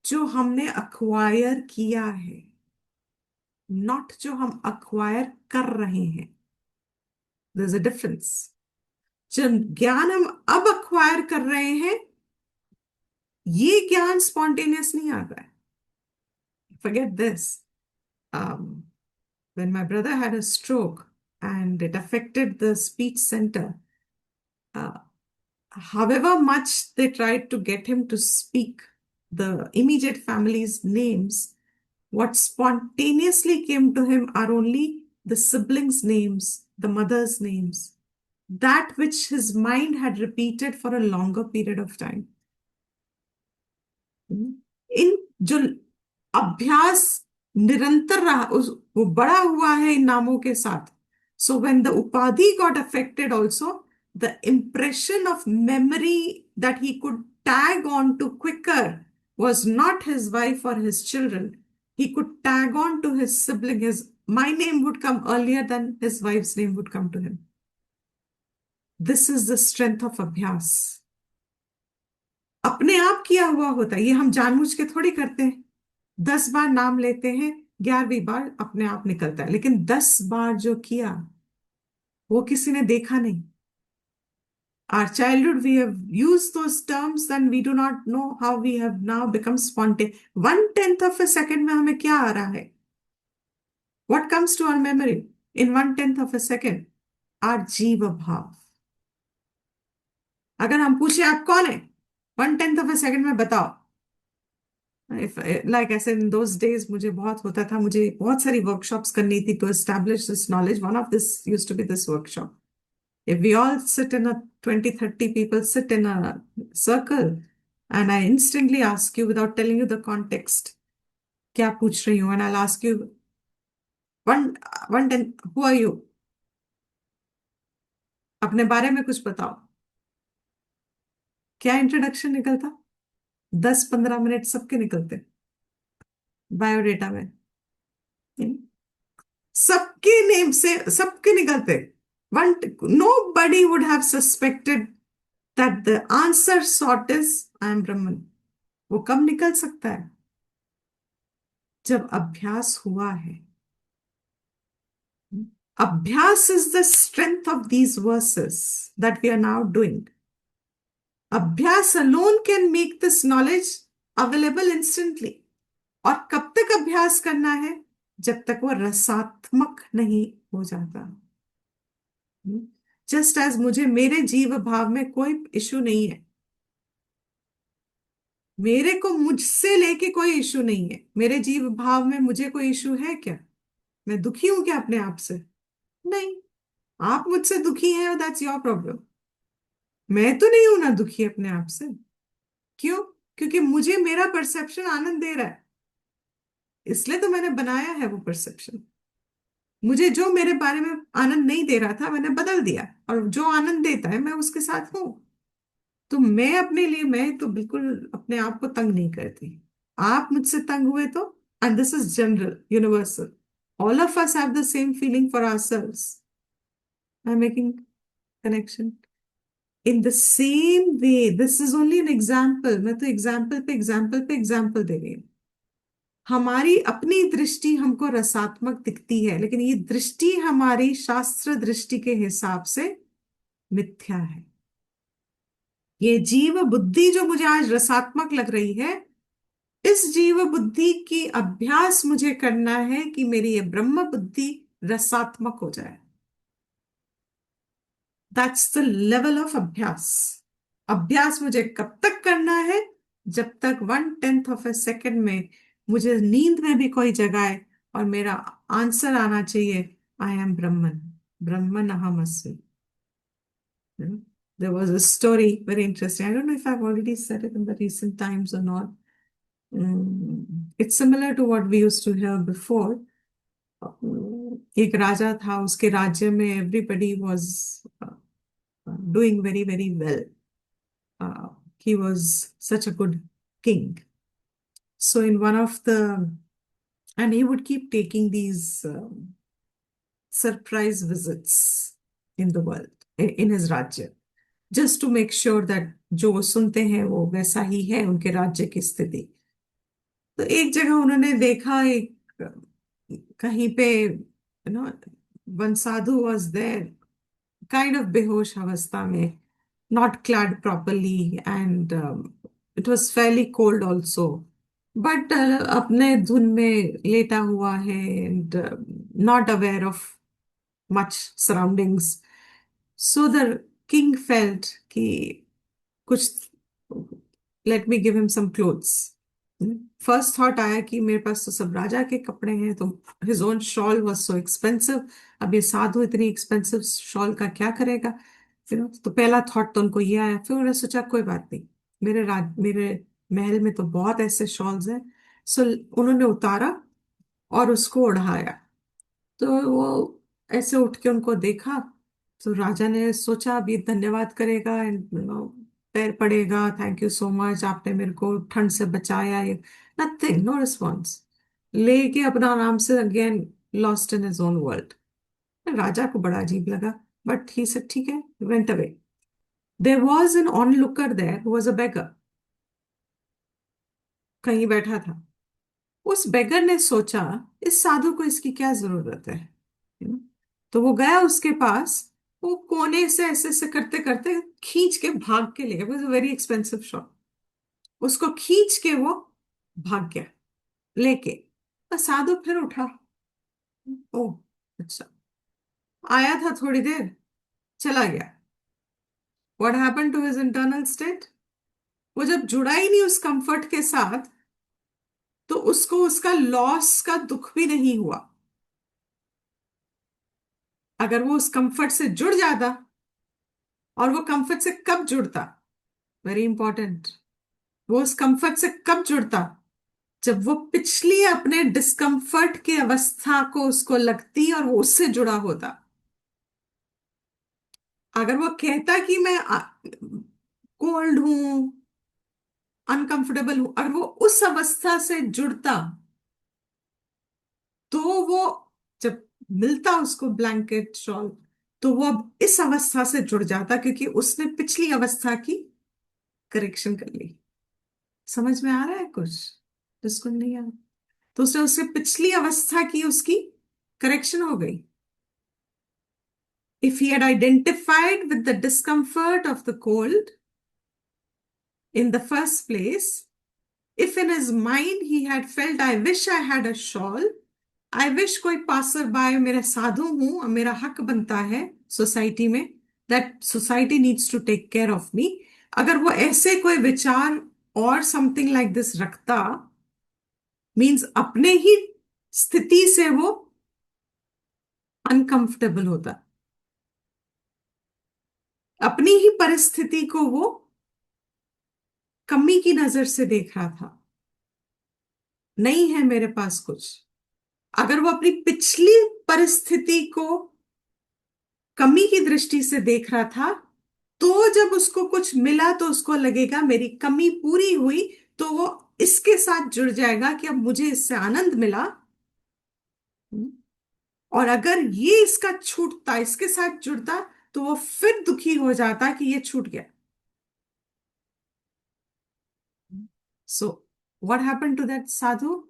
जो हमने अक्वायर किया है, नॉट जो हम अक्वायर कर रहे हैं। There is a difference. जब ज्ञान हम अब अक्वायर कर रहे हैं, ये ज्ञान स्पॉन्टेनियस नहीं आता है। Forget this. When my brother had a stroke and it affected the speech center, uh, however much they tried to get him to speak, the immediate family's names, what spontaneously came to him are only the siblings' names, the mother's names, that which his mind had repeated for a longer period of time. इन जो अभ्यास निरंतर रहा वो बड़ा हुआ है इन नामों के साथ. So when the upadhi got affected also, the impression of memory that he could tag on to quicker was not his wife or his children. He could tag on to his sibling. My name would come earlier than his wife's name would come to him. This is the strength of abhyas. अपने आप किया हुआ होता है, ये हम जानबूझ के थोड़ी करते हैं. 10 बार नाम लेते हैं, 11वीं बार अपने आप निकलता है, लेकिन 10 बार जो किया वो किसी ने देखा नहीं. Our childhood, we have used those terms and we do not know how we have now become spontaneous. 1/10 of a second में हमें क्या आ रहा है? What comes to our memory in 1/10 of a second? Our जीव भाव. अगर हम पूछे आप कौन है, 1/10 of a second में बताओ. If, like I said, in those days मुझे बहुत होता था, मुझे बहुत सारी workshops करनी थी to establish this knowledge. One of this used to be this workshop. If we all sit in a 20-30 people sit in a circle and I instantly ask you without telling you the context, क्या पूछ रही हूँ, and I'll ask you, 1/10, who are you? अपने बारे में कुछ बताओ. क्या इंट्रोडक्शन निकलता? 10-15 मिनट सबके निकलते बायोडेटा में. सबके नेम से सबके निकलते. Nobody would have suspected that the answer sought is I am Brahman. वो कब निकल सकता है? जब अभ्यास हुआ है. अभ्यास is the strength of these verses that we are now doing. अभ्यास alone can make this knowledge available instantly. और कब तक अभ्यास करना है? जब तक वो रसात्मक नहीं हो जाता. जस्ट एज मुझे मेरे जीव भाव में कोई इशू नहीं है, मेरे को मुझसे लेके कोई इशू नहीं है. मेरे जीव भाव में मुझे कोई इशू है क्या? मैं दुखी हूं क्या अपने आप से? नहीं. आप मुझसे दुखी हैं, दैट्स योर प्रॉब्लम. मैं तो नहीं हूं ना दुखी अपने आप से. क्यों? क्योंकि मुझे मेरा परसेप्शन आनंद दे रहा है, इसलिए तो मैंने बनाया है वो परसेप्शन. मुझे जो मेरे बारे में आनंद नहीं दे रहा था मैंने बदल दिया, और जो आनंद देता है मैं उसके साथ हूं. तो मैं अपने लिए, मैं तो बिल्कुल अपने आप को तंग नहीं करती. आप मुझसे तंग हुए तो, and this is general, universal, all of us have the same feeling for ourselves. I am making connection. In the same way, this is only an example. मैं तो एग्जाम्पल पे एग्जाम्पल पे एग्जाम्पल दे रही हूँ. हमारी अपनी दृष्टि हमको रसात्मक दिखती है, लेकिन ये दृष्टि हमारी शास्त्र दृष्टि के हिसाब से मिथ्या है. ये जीव बुद्धि जो मुझे आज रसात्मक लग रही है, इस जीव बुद्धि की अभ्यास मुझे करना है कि मेरी ये ब्रह्म बुद्धि रसात्मक हो जाए. दैट्स द लेवल ऑफ अभ्यास. अभ्यास मुझे कब तक करना है? जब तक 1/10 ऑफ ए सेकेंड में मुझे नींद में भी कोई जगाए और मेरा आंसर आना चाहिए, आई एम ब्रह्मन, ब्रह्मन अहम अस्मि. There was a story, very interesting. I don't know if I've already said it in the recent times or not. It's similar to what we used to hear before. एक राजा था, उसके राज्य में everybody was doing very, very well. He was such a good king. So in one of the, and he would keep taking these surprise visits in the world, in his राज्य, just to make sure that जो वो सुनते हैं वो वैसा ही है उनके राज्य की स्थिति. तो एक जगह उन्होंने देखा, एक कहीं पे, one sadhu was there, kind of बेहोश अवस्था में, not clad properly, and it was fairly cold also, but अपने धुन में लेटा हुआ है, and not aware of much surroundings. So the king felt कि कुछ, let me give him some clothes. First thought आया कि मेरे पास तो सब राजा के कपड़े हैं, तो his own shawl was so expensive. अब ये साधु इतनी एक्सपेंसिव शॉल का क्या करेगा? तो पहला थॉट तो उनको ये आया। फिर उन्होंने सोचा कोई बात नहीं, मेरे महल में तो बहुत ऐसे शॉल्स हैं। सो उन्होंने उतारा और उसको ओढ़ाया। तो वो ऐसे उठ के उनको देखा। तो राजा ने सोचा अब ये धन्यवाद करेगा एंड पैर पड़ेगा, थैंक यू सो मच, आपने मेरे को ठंड से बचाया। ये नथिंग, नो रिस्पॉन्स। लेके अपना आराम से again lost in his own world. राजा को बड़ा अजीब लगा, बट ही सेड ठीक है, went away. There was an onlooker there who was a beggar. कहीं बैठा था। उस बेगर ने सोचा इस साधु को इसकी क्या जरूरत है। You know? तो वो गया उसके पास। वो कोने से ऐसे ऐसे करते करते खींच के भाग के ले गया। Very expensive shop. उसको खींच के वो भाग गया लेके। तो साधु फिर उठा। ओ, अच्छा, आया था थोड़ी देर, चला गया। What happened to his internal state? वो जब जुड़ा ही नहीं उस कंफर्ट के साथ, तो उसको उसका लॉस का दुख भी नहीं हुआ। अगर वो उस कंफर्ट से जुड़ जाता, और वो कंफर्ट से कब जुड़ता, वेरी इंपॉर्टेंट, वो उस कंफर्ट से कब जुड़ता, जब वो पिछली अपने डिस्कंफर्ट की अवस्था को उसको लगती और वो उससे जुड़ा होता। अगर वो कहता कि मैं कोल्ड हूं, अनकंफर्टेबल हूं, अगर वो उस अवस्था से जुड़ता, तो वो जब मिलता उसको ब्लैंकेट शॉल, तो वो अब इस अवस्था से जुड़ जाता, क्योंकि उसने पिछली अवस्था की करेक्शन कर ली। समझ में आ रहा है कुछ? जिसको नहीं आ, तो उसने उससे पिछली अवस्था की उसकी करेक्शन हो गई। If he had identified with the discomfort of the cold in the first place, if in his mind he had felt, I wish I had a shawl, I wish कोई पासर बाय, मेरा साधु हूं और मेरा हक बनता है society में, that society needs to take care of me, अगर वो ऐसे कोई विचार और समथिंग लाइक दिस रखता, मीन्स अपने ही स्थिति से वो अनकंफर्टेबल होता। अपनी ही परिस्थिति को वो कमी की नजर से देख रहा था। नहीं है मेरे पास कुछ। अगर वो अपनी पिछली परिस्थिति को कमी की दृष्टि से देख रहा था, तो जब उसको कुछ मिला तो उसको लगेगा मेरी कमी पूरी हुई, तो वो इसके साथ जुड़ जाएगा कि अब मुझे इससे आनंद मिला। और अगर ये इसका छूटता, इसके साथ जुड़ता, तो वो फिर दुखी हो जाता कि ये छूट गया। So what happened to that sadhu?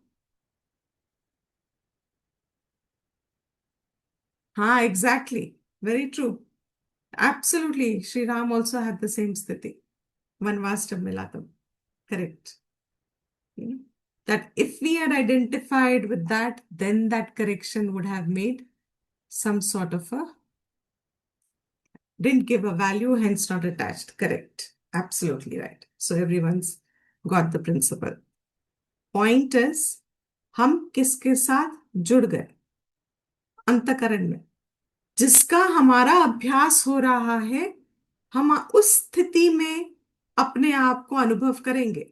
हाँ, exactly, very true, absolutely. Shri Ram also had the same sthiti वनवास जब मिला तब। Correct. That if we had identified with that, then that correction would have made some sort of a, didn't give a value, hence not attached. Correct. Absolutely right. So everyone's got the principle. Point is, हम किसके साथ जुड़ गए अंतकरण में, जिसका हमारा अभ्यास हो रहा है, हम उस स्थिति में अपने आप को अनुभव करेंगे।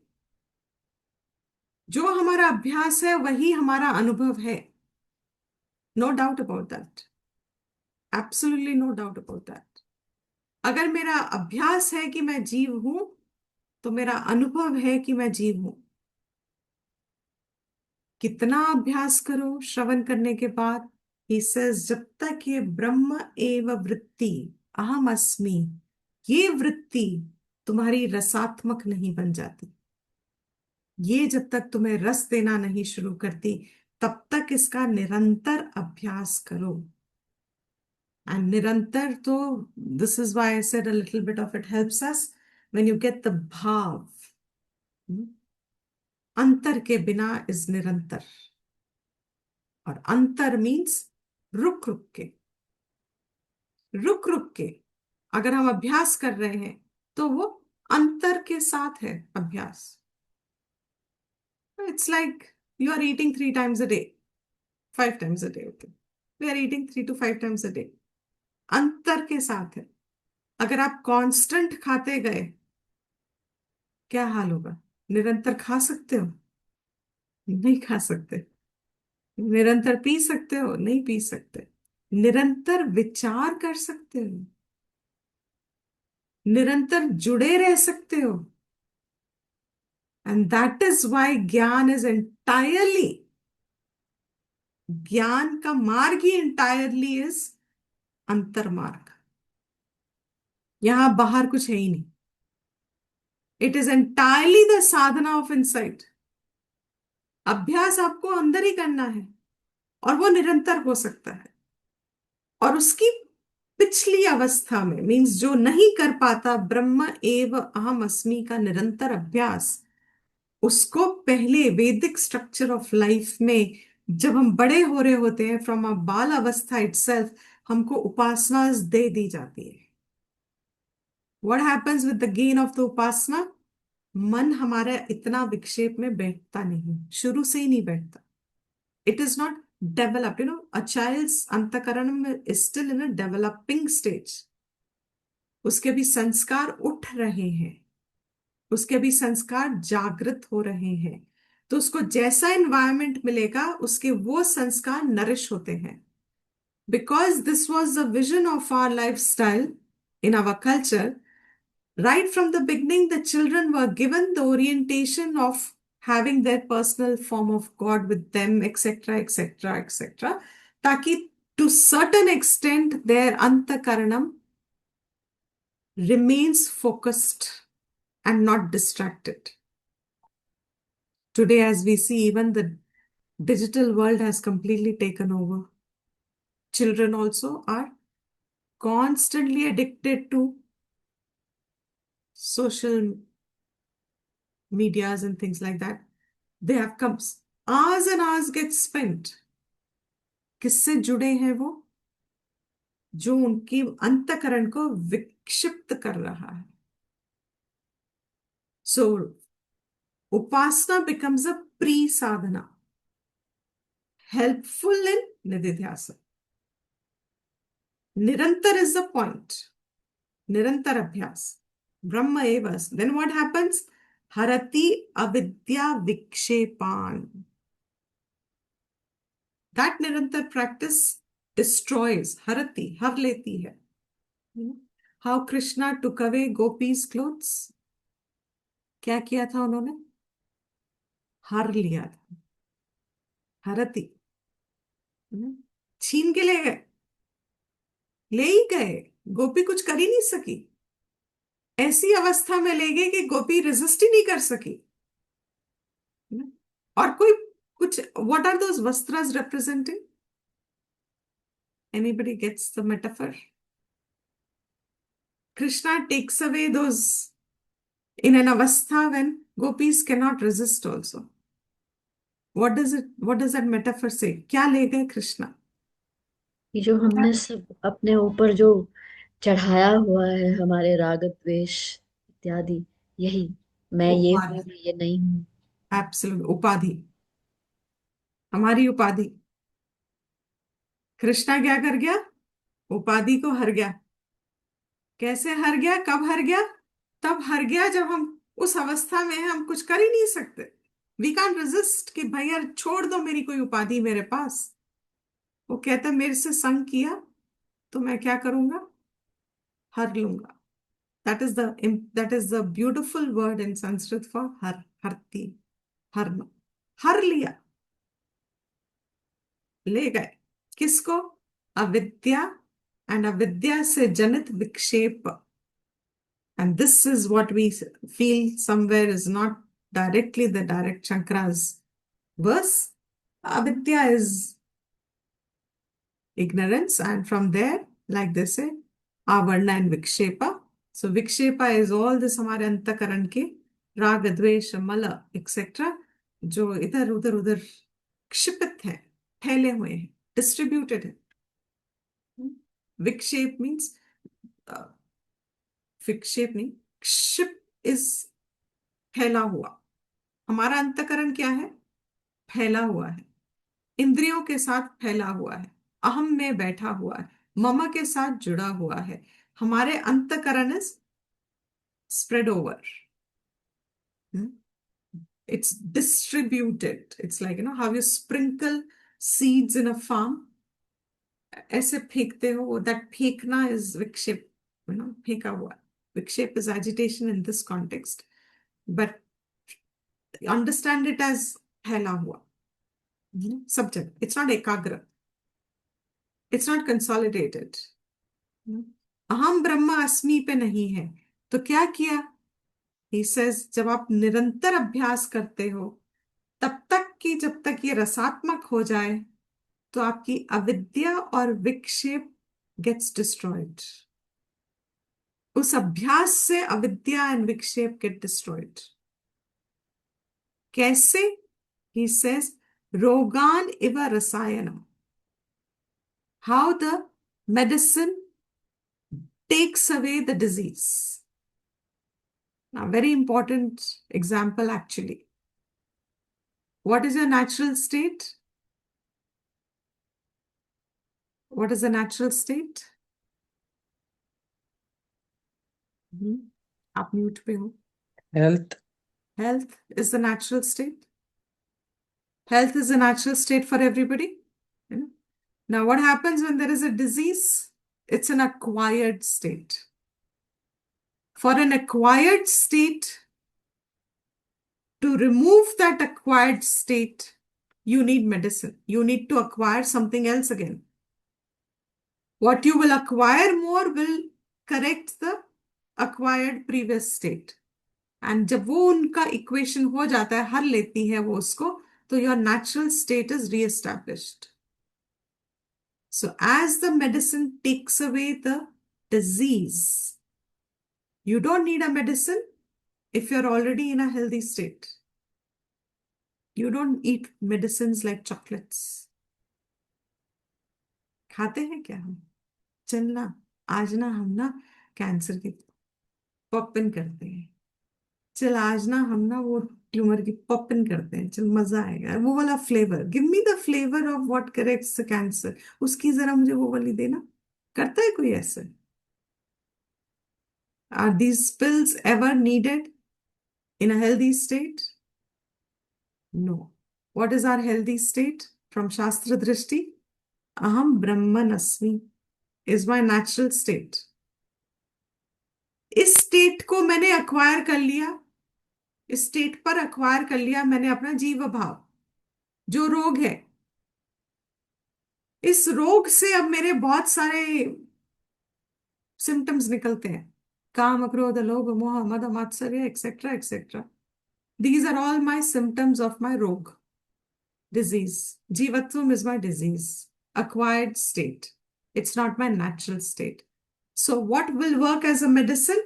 जो हमारा अभ्यास है वही हमारा अनुभव है। No doubt about that, absolutely no doubt about that. अगर मेरा अभ्यास है कि मैं जीव हूं, तो मेरा अनुभव है कि मैं जीव हूं। कितना अभ्यास करो श्रवण करने के बाद, ही सेज, जब तक ये ब्रह्म एव वृत्ति, अहम अस्मि, ये वृत्ति तुम्हारी रसात्मक नहीं बन जाती, ये जब तक तुम्हें रस देना नहीं शुरू करती, तब तक इसका निरंतर अभ्यास करो। एंड निरंतर तो, this is why I said a little bit of it helps us when you get the भाव। अंतर के बिना इज निरंतर। और अंतर मीन्स रुक रुक के, रुक रुक के। अगर हम अभ्यास कर रहे हैं, तो वो अंतर के साथ है अभ्यास। It's like you are eating 3 times a day, 5 times a day. Okay, we are eating 3 to 5 times a day. अंतर के साथ है। अगर आप कांस्टेंट खाते गए, क्या हाल होगा? निरंतर खा सकते हो? नहीं खा सकते। निरंतर पी सकते हो? नहीं पी सकते। निरंतर विचार कर सकते हो? निरंतर जुड़े रह सकते हो? एंड दैट इज वाई ज्ञान इज एंटायरली, ज्ञान का मार्ग ही एंटायरली इज अंतर मार्ग। यहां बाहर कुछ है ही नहीं। It is entirely the Sadhana of insight. अभ्यास आपको अंदर ही करना है, और वो निरंतर हो सकता है। और उसकी पिछली अवस्था में, मीन्स जो नहीं कर पाता ब्रह्म एव अहम अस्मि का निरंतर अभ्यास, उसको पहले वैदिक स्ट्रक्चर ऑफ लाइफ में, जब हम बड़े हो रहे होते हैं, फ्रॉम अ बाल अवस्था इटसेल्फ हमको उपासना दे दी जाती है। What happens with the gain of the upasana? मन हमारा इतना विक्षेप में बैठता नहीं, शुरू से ही नहीं बैठता। It is not developed, a child's antahkaran is still in a developing stage. उसके भी संस्कार उठ रहे हैं, उसके भी संस्कार जागृत हो रहे हैं। तो उसको जैसा एनवायरनमेंट मिलेगा, उसके वो संस्कार नरिश होते हैं। Because this was the vision of our life style in our culture. Right from the beginning, the children were given the orientation of having their personal form of God with them, etc., etc., etc., ताकि to certain extent their antakaranam remains focused and not distracted. Today, as we see, even the digital world has completely taken over. Children also are constantly addicted to social medias and things like that. They have come, hours and hours get spent. किससे जुड़े हैं वो? जो उनकी अंतकरण को विक्षिप्त कर रहा है। सो उपासना becomes a pre sadhana, helpful in nididhyasa. निरंतर is the point. निरंतर अभ्यास ब्रह्म एवं। Then what happens? हरति अविद्या विक्षेपान। दैट निरंतर प्रैक्टिस डिस्ट्रॉयज, हरति हर लेती है। How Krishna took away gopis clothes. क्या किया था उन्होंने? हर लिया था। हरति, छीन के ले गए, ले ही गए। गोपी कुछ कर ही नहीं सकी। ऐसी अवस्था में ले गए कि गोपी रेजिस्ट ही नहीं कर सकी। और कोई कुछ, what are those vastras representing? Anybody gets the metaphor? Krishna takes away those in an avastha when gopis cannot resist also. What does that metaphor say? क्या ले गए कृष्णा? ये जो हमने सब अपने ऊपर जो चढ़ाया हुआ है, हमारे राग द्वेष इत्यादि, यही मैं ये हूँ, उपाधि। मैं ये नहीं हूँ। एब्सोल्यूट उपाधि, हमारी उपाधि। कृष्णा क्या कर गया? उपाधि को हर गया। कैसे हर गया? कब हर गया? तब हर गया जब हम उस अवस्था में हैं, हम कुछ कर ही नहीं सकते। वी कांट रेजिस्ट कि भैया छोड़ दो मेरी कोई उपाधि मेरे पास। वो कहता मेरे से संग किया तो मैं क्या करूंगा? हर लूंगा। That is the beautiful word in Sanskrit for हर, हरती, हरना। हर लिया, ले गए। किसको? अविद्या, एंड अविद्या से जनित विक्षेप। And this is what we feel somewhere is not directly the direct Shankara's verse. Avidya is ignorance, and from there, like they say, avarna and vikshepa. So vikshepa is all this हमारे अंतकरण के राग द्वेष मल etcetera, जो इधर उधर उधर क्षिपित है, फैले हुए हैं, डिस्ट्रीब्यूटेड है। विक्षेप मीन्स, विक्षेप नहीं, क्षिप इज फैला हुआ। हमारा अंतःकरण क्या है? फैला हुआ है, इंद्रियों के साथ फैला हुआ है, अहम में बैठा हुआ है, मम के साथ जुड़ा हुआ है। हमारे अंतःकरण is spread over, it's distributed. It's like, how you sprinkle seeds in a farm. ऐसे फेंकते हो, वो दैट फेंकना इज विक्षेप, फेंका हुआ। विक्षेप is agitation in this context, but understand it as फैला हुआ, सब्जेक्ट। इट्स नॉट एकाग्र, इट्स नॉट कंसोलिडेटेड। अहम ब्रह्म अस्मि पे नहीं है। तो क्या किया? ही सेज, जब आप निरंतर अभ्यास करते हो, तब तक कि जब तक ये रसात्मक हो जाए, तो आपकी अविद्या और विक्षेप गेट्स डिस्ट्रॉयड। उस अभ्यास से अविद्या एंड विक्षेप गेट डिस्ट्रॉयड। कैसे? ही says, rogan iva rasayanam. How the medicine takes away the disease. Now, very important example actually. What is your natural state? What is the natural state? आप म्यूट पे हो। Health. Health is the natural state. Health is a natural state for everybody. You know? Now, what happens when there is a disease? It's an acquired state. For an acquired state, to remove that acquired state, you need medicine. You need to acquire something else again. What you will acquire more will correct the acquired previous state. And जब वो उनका equation हो जाता है, हर लेती है वो उसको, तो your natural state is re-established. So as the medicine takes away the disease, you don't need a medicine if you're already in a healthy state. You don't eat medicines like chocolates. खाते हैं क्या हम? चलना, आज ना हम ना cancer की पॉपिन करते हैं। चल आज ना हम ना वो ट्यूमर की पॉपिन करते हैं, चल मजा आएगा। वो वाला flavour, give me the flavour of what corrects the cancer, उसकी जरा मुझे वो वाली देना। करता है कोई ऐसे? Are these pills ever needed in a healthy state? No. What is our healthy state from Shastra Drishti? Aham Brahman Asmi is my natural state. इस स्टेट को मैंने अक्वायर कर लिया, इस स्टेट पर अक्वायर कर लिया मैंने अपना जीव भाव, जो रोग है। इस रोग से अब मेरे बहुत सारे सिम्टम्स निकलते हैं, काम, क्रोध, lobha, moha, mada, matsarya, etcetera etcetera. These are all my symptoms of my rog, disease. Jivatvam is my disease, acquired state. It's not my natural state. So what will work as a medicine?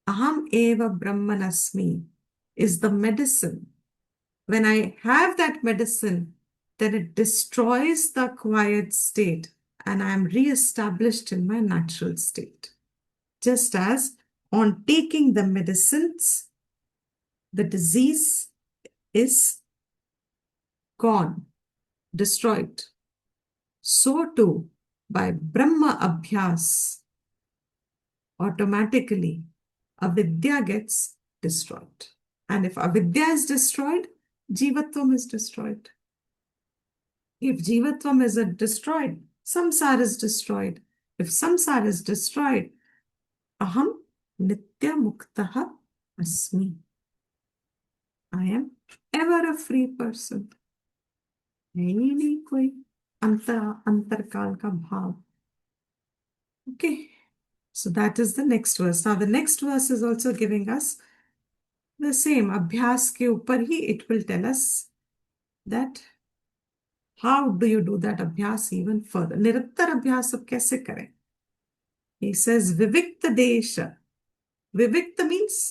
Aham eva brahmanasmi is the medicine. When I have that medicine, then it destroys the acquired state and I am re-established in my natural state. Just as on taking the medicines, the disease is gone, destroyed. So too, by Brahma Abhyas, automatically avidya gets destroyed. And if avidya is destroyed, jivatvam is destroyed. If jivatvam is destroyed, samsara is destroyed. If samsara is destroyed, aham nitya muktaha asmi. I am ever a free person. नहीं कोई अंतरकाल का भाव. Okay, so that is the next verse. Now the next verse is also giving us the same. अभ्यास के ऊपर ही it will tell us that how do you do that अभ्यास even further. निरंतर अभ्यास अब कैसे करें? He says विविक्त देश. विविक्त means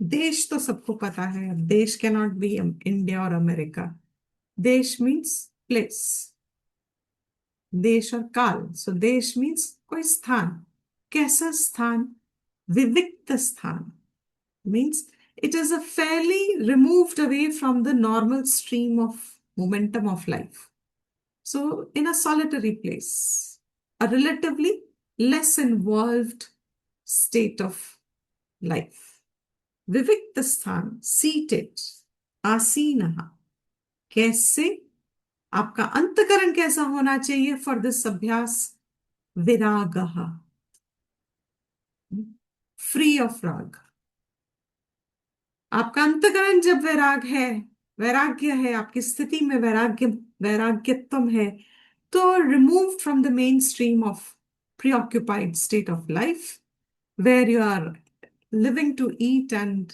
देश तो सबको पता है, देश cannot be इंडिया और अमेरिका. देश means place, देश और काल. सो देश मीन्स कोई स्थान. कैसा स्थान? विविक्त स्थान means it is a fairly removed away from the normal stream of momentum of life. So in a solitary place, a relatively less involved state of life. विविक्त स्थान, seated, आसीनः, कैसे, आपका अंतकरण कैसा होना चाहिए फॉर दिस अभ्यास? विरागः, फ्री ऑफ राग। आपका अंतकरण जब वैराग है, वैराग्य है, आपकी स्थिति में वैराग्यत्वम है, तो remove from the main stream of preoccupied state of life where you are living to eat and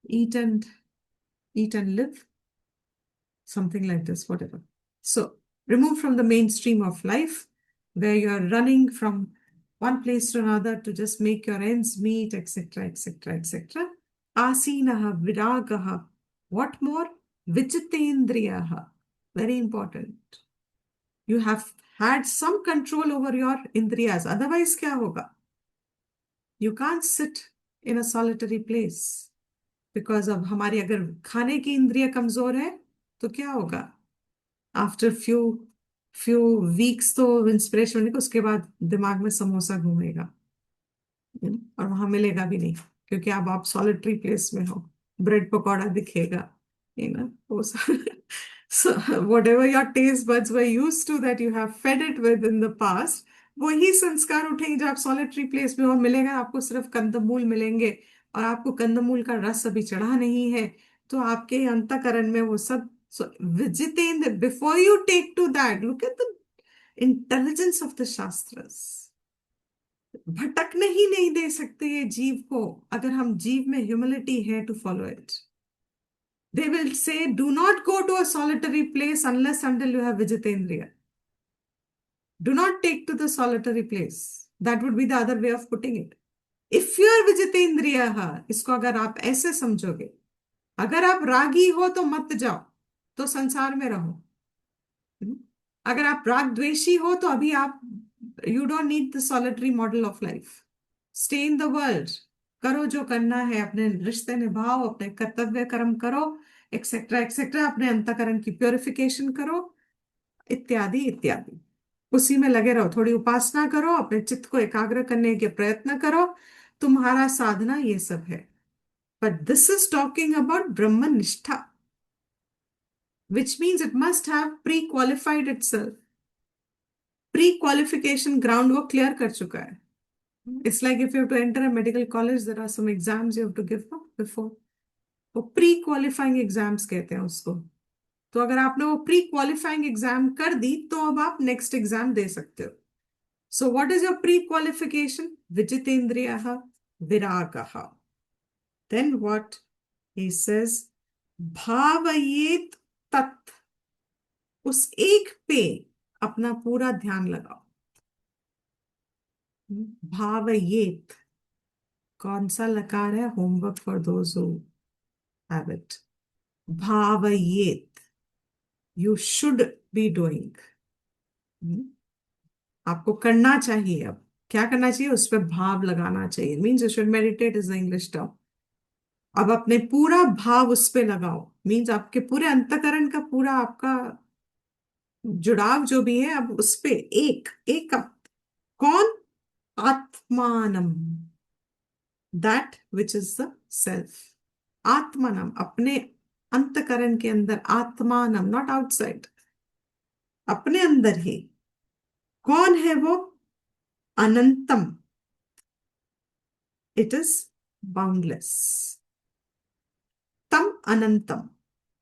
eat and live, something like this, whatever. So remove from the mainstream of life where you are running from one place to another to just make your ends meet, etc., etc., etc. Asinaha viragaha. What more? Vichitendriyaha. Very important. You have had some control over your indriyas. Otherwise, क्या होगा? You can't sit in a solitary place. Because अब हमारी अगर खाने की इंद्रिय कमजोर है तो क्या होगा? आफ्टर फ्यू वीक्स तो इंस्पिरेशन होने को, उसके बाद दिमाग में समोसा घूमेगा, और वहां मिलेगा भी नहीं, क्योंकि अब आप सॉलिटरी प्लेस में हो, ब्रेड पकौड़ा दिखेगा, वो so whatever your taste buds were used to that you have fed it with in the past, वही संस्कार उठेंगे जब आप सॉलिटरी प्लेस में, और मिलेगा आपको सिर्फ कंदमूल मिलेंगे, और आपको कंदमूल का रस अभी चढ़ा नहीं है, तो आपके अंतःकरण में वो सब जितेंद्र, before you take to that, look at the intelligence of the shastras. भटकने ही नहीं दे सकते ये जीव को, अगर हम जीव में ह्यूमिलिटी है to follow it. They will say, do not go to a solitary place unless until you have Vijitendriya. Do not take to the solitary place. That would be the other way of putting it. If you are Vijitendriya, इसको अगर आप ऐसे समझोगे, अगर आप रागी हो तो मत जाओ, तो संसार में रहो। अगर आप राग द्वेषी हो तो अभी आप, you don't need the solitary model of life. Stay in the world. करो जो करना है, अपने रिश्ते निभाओ, अपने कर्तव्य कर्म करो, एक्सेट्रा एक्सेट्रा, अपने अंतःकरण की प्योरिफिकेशन करो, इत्यादि इत्यादि। उसी में लगे रहो, थोड़ी उपासना करो, अपने चित्त को एकाग्र करने के प्रयत्न करो, तुम्हारा साधना ये सब है। But this is talking about ब्रह्म निष्ठा, which means it must have pre-qualified itself. Pre-qualification groundwork clear कर चुका है। It's like if you have to enter a medical college, there are some exams you have to give before. वो pre qualifying exams कहते हैं उसको। तो अगर आपने वो प्री क्वालिफाइंग एग्जाम कर दी, तो अब आप नेक्स्ट एग्जाम दे सकते हो। So what is your pre qualification? Vijitendriyah, viragah. Then what he says, bhavayet tat, उस एक पे अपना पूरा ध्यान लगाओ। भावयेत, कौन सा लकार है? Homework for those who have it. Bhavayet, you should be doing, आपको करना चाहिए। अब क्या करना चाहिए? उस पर भाव लगाना चाहिए। Means you should meditate is the English term. अब अपने पूरा भाव उस पे लगाओ, मीन्स आपके पूरे अंतकरण का पूरा आपका जुड़ाव जो भी है, अब उस पे एक कौन? Atmanam, that which is the self. Atmanam, अपने अंतकरण के अंदर, आत्मानम, नॉट आउटसाइड, अपने अंदर ही। कौन है वो? अनंतम, इट इज बाउंडलेस। तम अनंतम,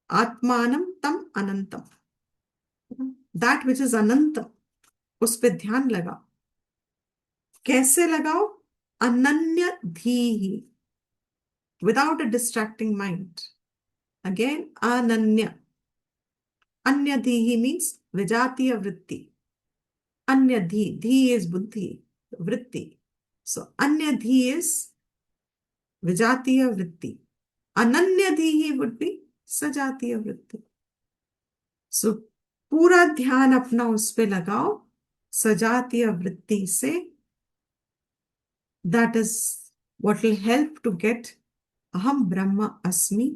आत्मानम तम अनंतम, दैट विच इज अनंत, उस पे ध्यान लगाओ। कैसे लगाओ? Ananya dhihi, without a distracting mind. Again ananya, anya धीहि means विजातीय वृत्ति। अन्य धी इज बुद्धि, वृत्ति। सो अन्य धी इज विजातीय वृत्ति, अनन्य धीहि वुड बी सजातीय वृत्ति। सो पूरा ध्यान अपना उस पे लगाओ, सजातीय वृत्ति से। That is what will help to get aham brahma asmi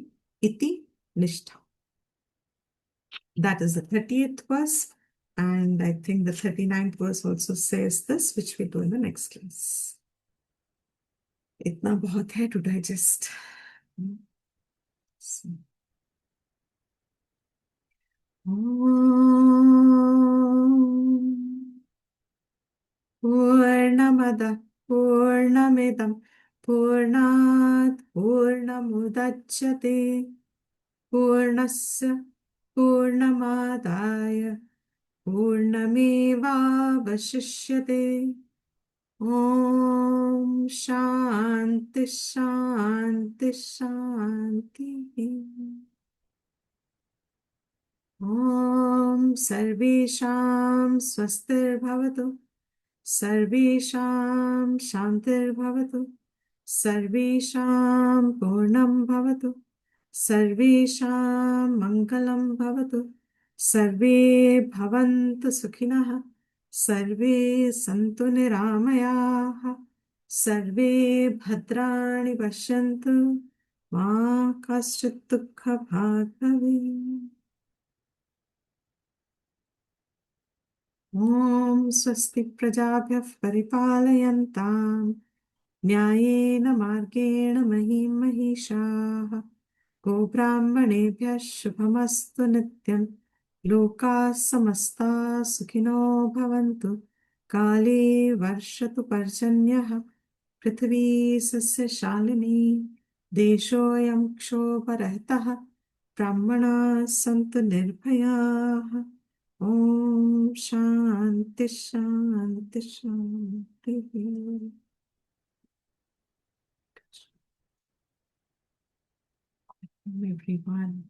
iti nishtha. That is the 30th verse. And I think the 39th verse also says this, which we do in the next class. इतना बहुत है to digest. पूर्णमद पूर्णमिदं पूर्णात् पूर्णमुदच्यते पूर्णस्य पूर्णमादाय पूर्णमेवावशिष्यते ॐ शान्ति शान्ति शान्तिः ॐ सर्वेषां स्वस्तिर्भवतु सर्वेषां शान्तिर्भवतु सर्वेषां पूर्णं भवतु सर्वेषां मङ्गलं भवतु सर्वे भवन्तु सुखिनः सर्वे सन्तु निरामयाः सर्वे भद्राणि पश्यन्तु मा कश्चित् दुःखभाग् भवेत् ॐ स्वस्ति प्रजाभ्यः परिपालयन्ताम् न्यायेन मार्गेण महीं महिषाः गोब्राह्मणेभ्यः शुभमस्तु नित्यं लोकाः समस्ताः सुखिनो भवन्तु काले वर्षतु पर्जन्यः पृथिवी सस्यशालिनी देशोऽयं क्षोभरहितः ब्राह्मणाः सन्तु निर्भयाः ॐ शान्ति शान्ति शान्तिः everyone.